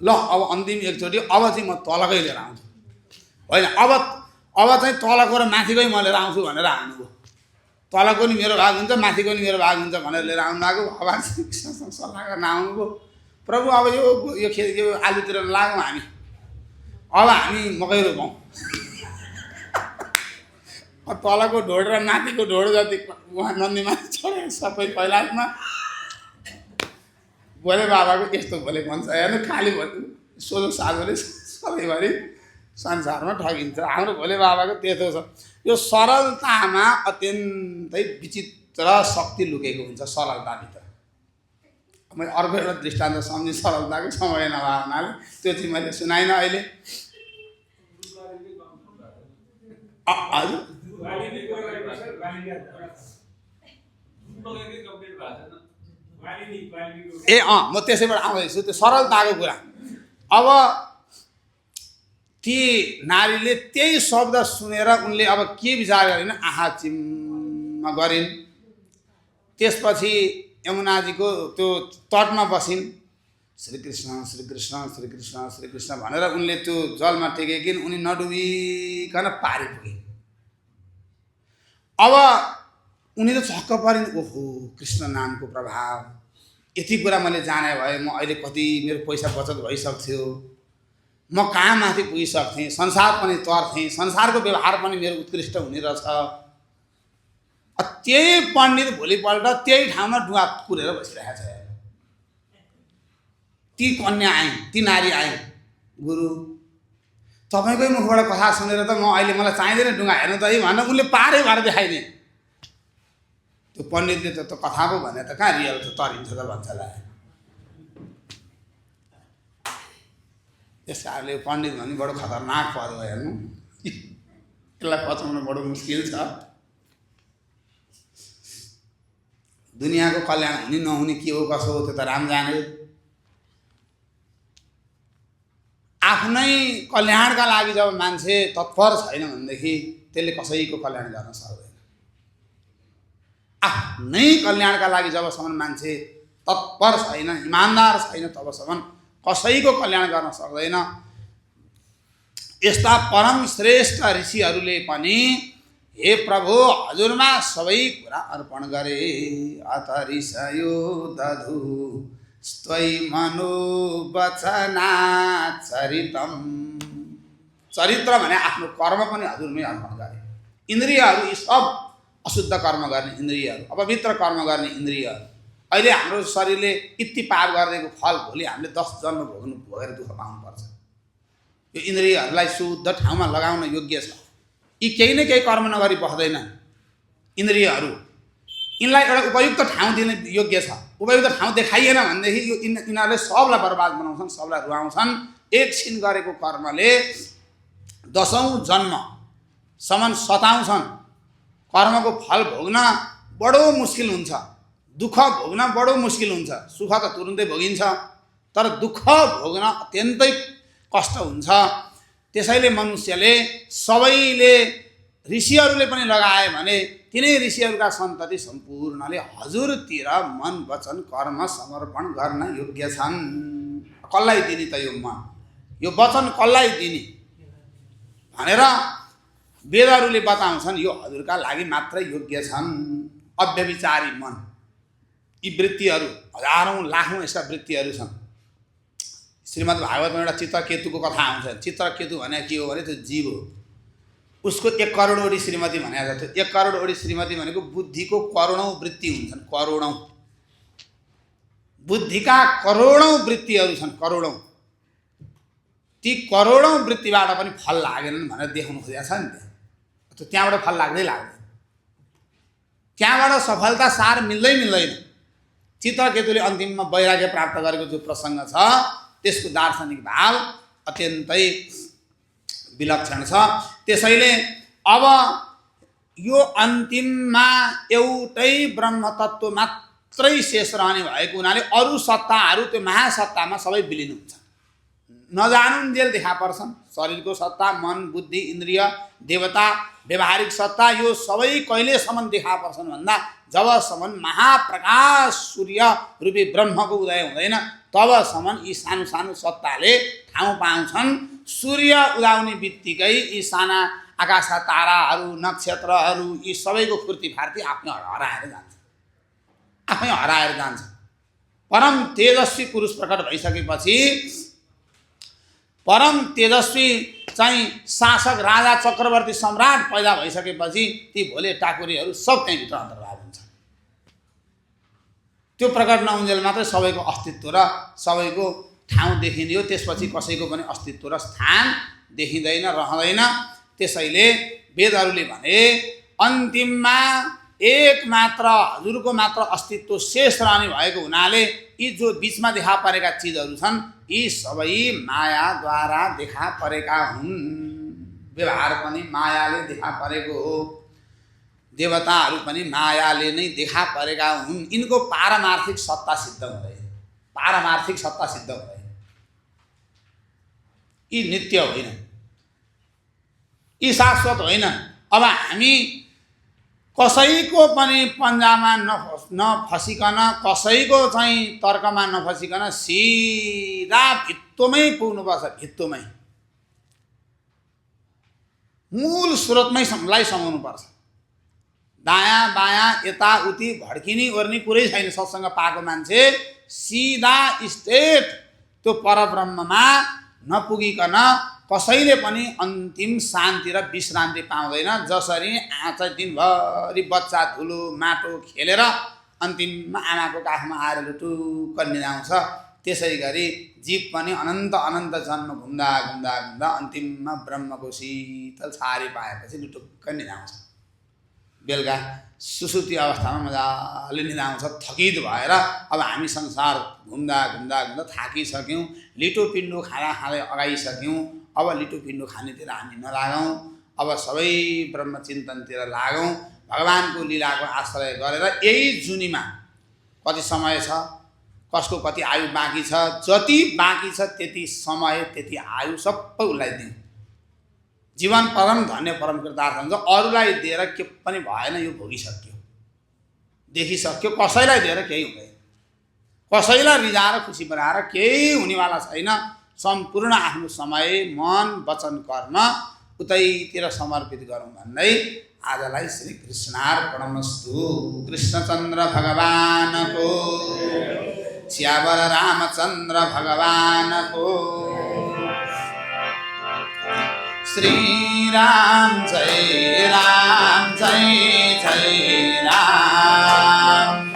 ल अब अन्तिम एकचोटि अब चाहिँ म तलकै लिएर आउँछु, होइन अब चाहिँ तलको र माथिकै म लिएर आउँछु भनेर हाल्नुभयो। तलको नि मेरो भाग हुन्छ, माथिको नि मेरो भाग हुन्छ भनेर लिएर आउनु भएको। भगवान् श्रीकृष्णसँग सल्लाह गर्न आउनुभयो। प्रभु अब यो आलुतिर लागौँ हामी, अब हामी मकै रोपौँ। तलको ढोड र माथिको ढोड जति उहाँ नन्दीमा चढे सबै कैलाशमा। भोले बाबाको यस्तो भोले भन्छ हेर्नु, खाली सोझो साधुले सधैँभरि संसारमा ठगिन्छ। हाम्रो भोले बाबाको त्यस्तो छ, यो सरलतामा अत्यन्तै विचित्र शक्ति लुकेको हुन्छ सरलताभित्र। मैले अर्को एउटा दृष्टान्त सम्झेँ सरलताको, समय नभए हुनाले त्यो चाहिँ मैले सुनाइनँ अहिले। हजुर ए म त्यसैबाट आउँदैछु त्यो सरलताको कुरा। अब ती नारीले त्यही शब्द सुनेर उनले अब के विचार गरिन्, आहा चिम्म गरिन्। त्यसपछि यमुनाजीको त्यो तटमा बसिन्। श्रीकृष्ण श्रीकृष्ण श्रीकृष्ण श्रीकृष्ण भनेर उनले त्यो जलमा टेकेकिन्। उनी नडुबिकन पारि पुगे। अब उनी त छक्क परिन्, ओहो कृष्ण नामको प्रभाव, यति कुरा मैले जाने भए म अहिले कति मेरो पैसा बचत भइसक्थ्यो, म कहाँ माथि पुगिसक्थेँ, संसार पनि तर्थेँ, संसारको व्यवहार पनि मेरो उत्कृष्ट हुने रहेछ। त्यही पण्डित भोलिपल्ट त्यही ठाउँमा डुवा कुरेर बसिरहेको छ। ती कन्या आइन्, ती नारी आइन्, गुरु तपाईँकै मुखबाट कथा सुनेर त म अहिले मलाई चाहिँदैन डुङ्गा हेर्नु त है भनेर उनले पारै भएर देखाइदिए। त्यो पण्डितले त कथा पो भने त कहाँ रियल त तरिन्छ त भन्छलाई। त्यस कारणले पण्डित भन्ने बडो खतरनाक पद हो हेर्नु, यसलाई पचाउन बडो मुस्किल छ। दुनियाँको कल्याण हुने नहुने के हो कसो हो त्यो त राम जाने। आफ्नै कल्याणका लागि जब मान्छे तत्पर छैन भनेदेखि त्यसले कसैको कल्याण गर्न सक्दैन। आफ्नै कल्याणका लागि जबसम्म मान्छे तत्पर छैन, इमान्दार छैन, तबसम्म कसैको कल्याण गर्न सक्दैन। यस्ता परम श्रेष्ठ ऋषिहरूले पनि हे प्रभु हजुरमा सबै कुरा अर्पण गरे। अत ऋषयो दधु स्त्वयि मनोवचना चरितम। चरित्र भने आफ्नो कर्म पनि हजुरमै अर्पण गरे। इन्द्रियहरू यी सब अशुद्ध कर्म गर्ने इन्द्रियहरू, अपवित्र कर्म गर्ने इन्द्रियहरू। अहिले हाम्रो शरीरले यति पाप गरेको फल भोलि हामीले 10 जन्म भोगेर दुःख पाउनुपर्छ। यो इन्द्रियहरूलाई शुद्ध ठाउँमा लगाउन योग्य छ। यी केही न केही कर्म नगरी बस्दैन इन्द्रियहरू। यिनलाई एउटा उपयुक्त ठाउँ दिने योग्य छ। उपयुक्त ठाउँ देखाइएन भनेदेखि यो यिनीहरूले सबलाई बर्बाद बनाउँछन्, सबलाई रुवाउँछन्। एकछिन गरेको कर्मले 10औं जन्मसम्म सताउँछन्। कर्मको फल भोग्न बडो मुस्किल हुन्छ, दुःख भोग्न बडो मुस्किल हुन्छ। सुख त तुरुन्तै भोगिन्छ, तर दुःख भोग्न अत्यन्तै कष्ट हुन्छ। त्यसैले मनुष्यले सबैले ऋषिहरूले पनि लगाए भने तिनै ऋषिहरूका सन्तति सम्पूर्णले हजुरतिर मन वचन कर्म समर्पण गर्न योग्य छन्। कसलाई दिने त यो मन, यो वचन कसलाई दिने भनेर वेदहरूले बताउँछन्। यो हजुरका लागि मात्रै योग्य छन्। अव्यभिचारी मन, यी वृत्तिहरू हजारौं लाखौं यस्ता वृत्तिहरू छन्। श्रीमद् भागवतमा एउटा चित्रकेतुको कथा आउँछ। चित्रकेतु भने के हो भने त्यो जीव हो। उसको 1 करोडवटी श्रीमती भनेको छ। त्यो 1 करोडवटी श्रीमती भनेको बुद्धिको करोडौं वृत्ति हुन्छन्। करोडौं बुद्धिका करोडौं वृत्तिहरू छन्, करोडौं। ती करोडौं वृत्तिबाट पनि फल लागेनन् भनेर देखाउनु खोजेको छ नि। त्यहाँबाट फल लाग्दैन, त्यहाँबाट सफलता सार मिल्दैन। चित्रकेतुले अन्तिममा वैराग्य प्राप्त गरेको जो प्रसङ्ग छ त्यसको दार्शनिक भाव अत्यन्तै विलक्षण छ। त्यसैले अब यो अन्तिममा एउटै ब्रह्म तत्त्व मात्रै शेष रहने भएको हुनाले अरू सत्ताहरू त्यो महासत्तामा सबै विलिन हुन्छ। नजानुन्जेल देखा पर्छन्। शरीरको सत्ता, मन, बुद्धि, इन्द्रिय, देवता, व्यवहारिक सत्ता, यो सबै कहिलेसम्म देखा पर्छन् भन्दा जबसम्म महाप्रकाश सूर्य रूपी ब्रह्मको उदय हुँदैन तबसम्म यी सानो सानो सत्ताले ठाउँ पाउँछन्। सूर्य उदाउने बित्तिकै यी साना आकाशका ताराहरू, नक्षत्रहरू, यी सबैको फूर्तिफार्ती आफै हराएर जान्छ। परम तेजस्वी पुरुष प्रकट भइसकेपछि, परम तेजस्वी चाहिँ शासक, राजा, चक्रवर्ती, सम्राट पैदा भइसकेपछि ती भोले टाकुरीहरू सब त्यहीँभित्र अन्तर्भाव हुन्छ। त्यो प्रकट नहुन्जेल मात्रै सबैको अस्तित्व र सबैको ठाउँ देखिने हो। त्यसपछि कसैको पनि अस्तित्व र स्थान देखिँदैन, रहँदैन। त्यसैले वेदहरूले भने अन्तिममा एक मात्र हजुरको मात्र अस्तित्व शेष रहने भएको हुनाले यी जो बीचमा देखा परेका चिजहरू छन् यी सबै मायाद्वारा देखा परेका हुन्। व्यवहार पनि मायाले देखा परेको हो, देवताहरू पनि मायाले नै देखा परेका हुन्। यिनको पारमार्थिक सत्ता सिद्ध हुँदैन, पारमार्थिक सत्ता सिद्ध हुँदैन। यी नित्य होइन, यी शाश्वत होइन। अब हामी कसैको पनि पन्जामा नफसिकन, कसैको चाहिँ तर्कमा नफसिकन सिधा भित्तोमै पुग्नुपर्छ। भित्तोमै मूल स्रोतमै लाई समाउनुपर्छ। दायाँ बायाँ यताउति भड्किने ओर्ने कुरै छैन। सत्सङ्ग पाएको मान्छे सिधा स्ट्रेट त्यो परब्रह्ममा नपुगिकन कसैले पनि अन्तिम शान्ति र विश्रान्ति पाउँदैन। जसरी चाहिँ दिनभरि बच्चा धुलो माटो खेलेर अन्तिममा आमाको काखमा आएर लुटुक्क निदाउँछ, त्यसै गरी जीव पनि अनन्त अनन्त जन्म घुम्दा घुम्दा घुम्दा अन्तिममा ब्रह्मको शीतल छारी पाएपछि लुटुक्क निदाउँछ। बेलुका सुसुप्ति अवस्थामा मजाले निदाउँछ थकित भएर। अब हामी संसार घुम्दा घुम्दा घुम्दा थाकिसक्यौँ, लिटो पिण्डो खाँदा खाँदै अगाइसक्यौँ। अब लिटो पिण्डो खानेतिर हामी नलागौँ, अब सबै ब्रह्मचिन्तनतिर लागौँ। भगवानको लीलाको आश्रय गरेर यही जुनीमा कति समय छ, कसको कति आयु बाँकी छ, जति बाँकी छ त्यति समय त्यति आयु सबै उसलाई दिउँ। जीवन परम धन्य परम कृतार्थ हुन्छ। अरूलाई दिएर के पनि भएन, यो भोगिसक्यो, देखिसक्यो। कसैलाई दिएर केही हुँदैन, कसैलाई रिझाएर खुसी बनाएर केही हुनेवाला छैन। सम्पूर्ण आफ्नो समय मन वचन कर्म उतैतिर समर्पित गरौँ भन्दै आजलाई श्री कृष्णार्पणमस्तु। कृष्णचन्द्र भगवानको, श्यावर रामचन्द्र भगवानको। श्री राम जय राम, जय जय राम।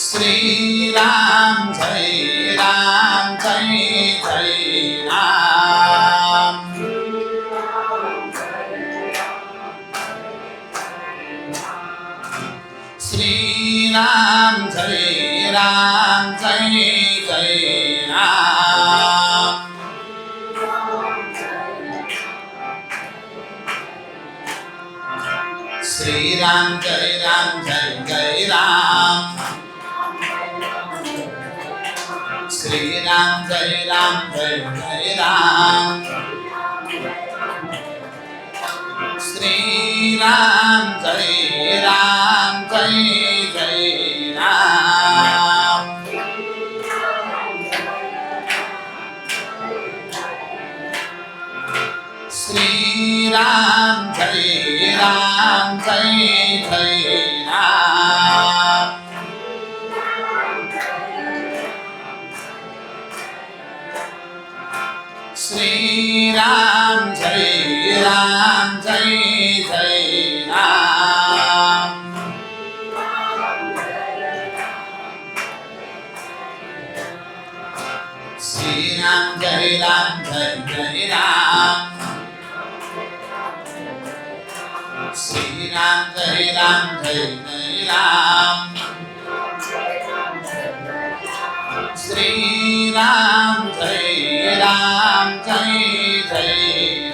श्री राम जय राम, जय जय राम। राम जय राम जय जय राम श्री राम जय जय राम श्री राम जय जय राम श्री राम जय जय राम श्री राम जय जय राम श्री राम जय जय राम श्री राम जय जय राम श्री राम जय जय राम श्री राम जय जय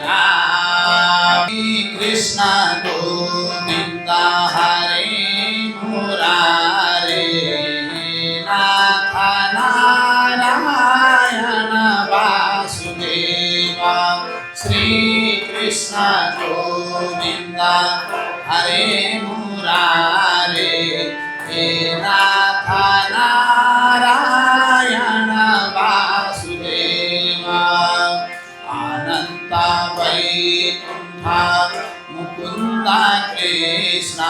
राम कृष्ण गोविंद हरे मुरारे नाथ नारायण वासुदेव श्री कृष्ण गोविंद हरे मुरारे नाथ नारायण वासुदेव अनंत वैकुंठ मुकुंद कृष्ण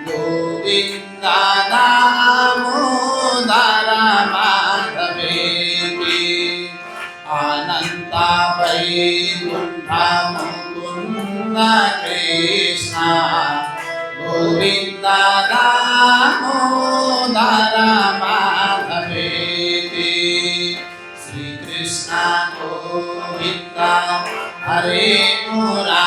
गोविंद दामोदर माधवेति अनंत वैकुंठ मुकुंद कृष्ण गोविंद दामोदर माधवेति श्री कृष्ण गोविंद हरे मुरारे।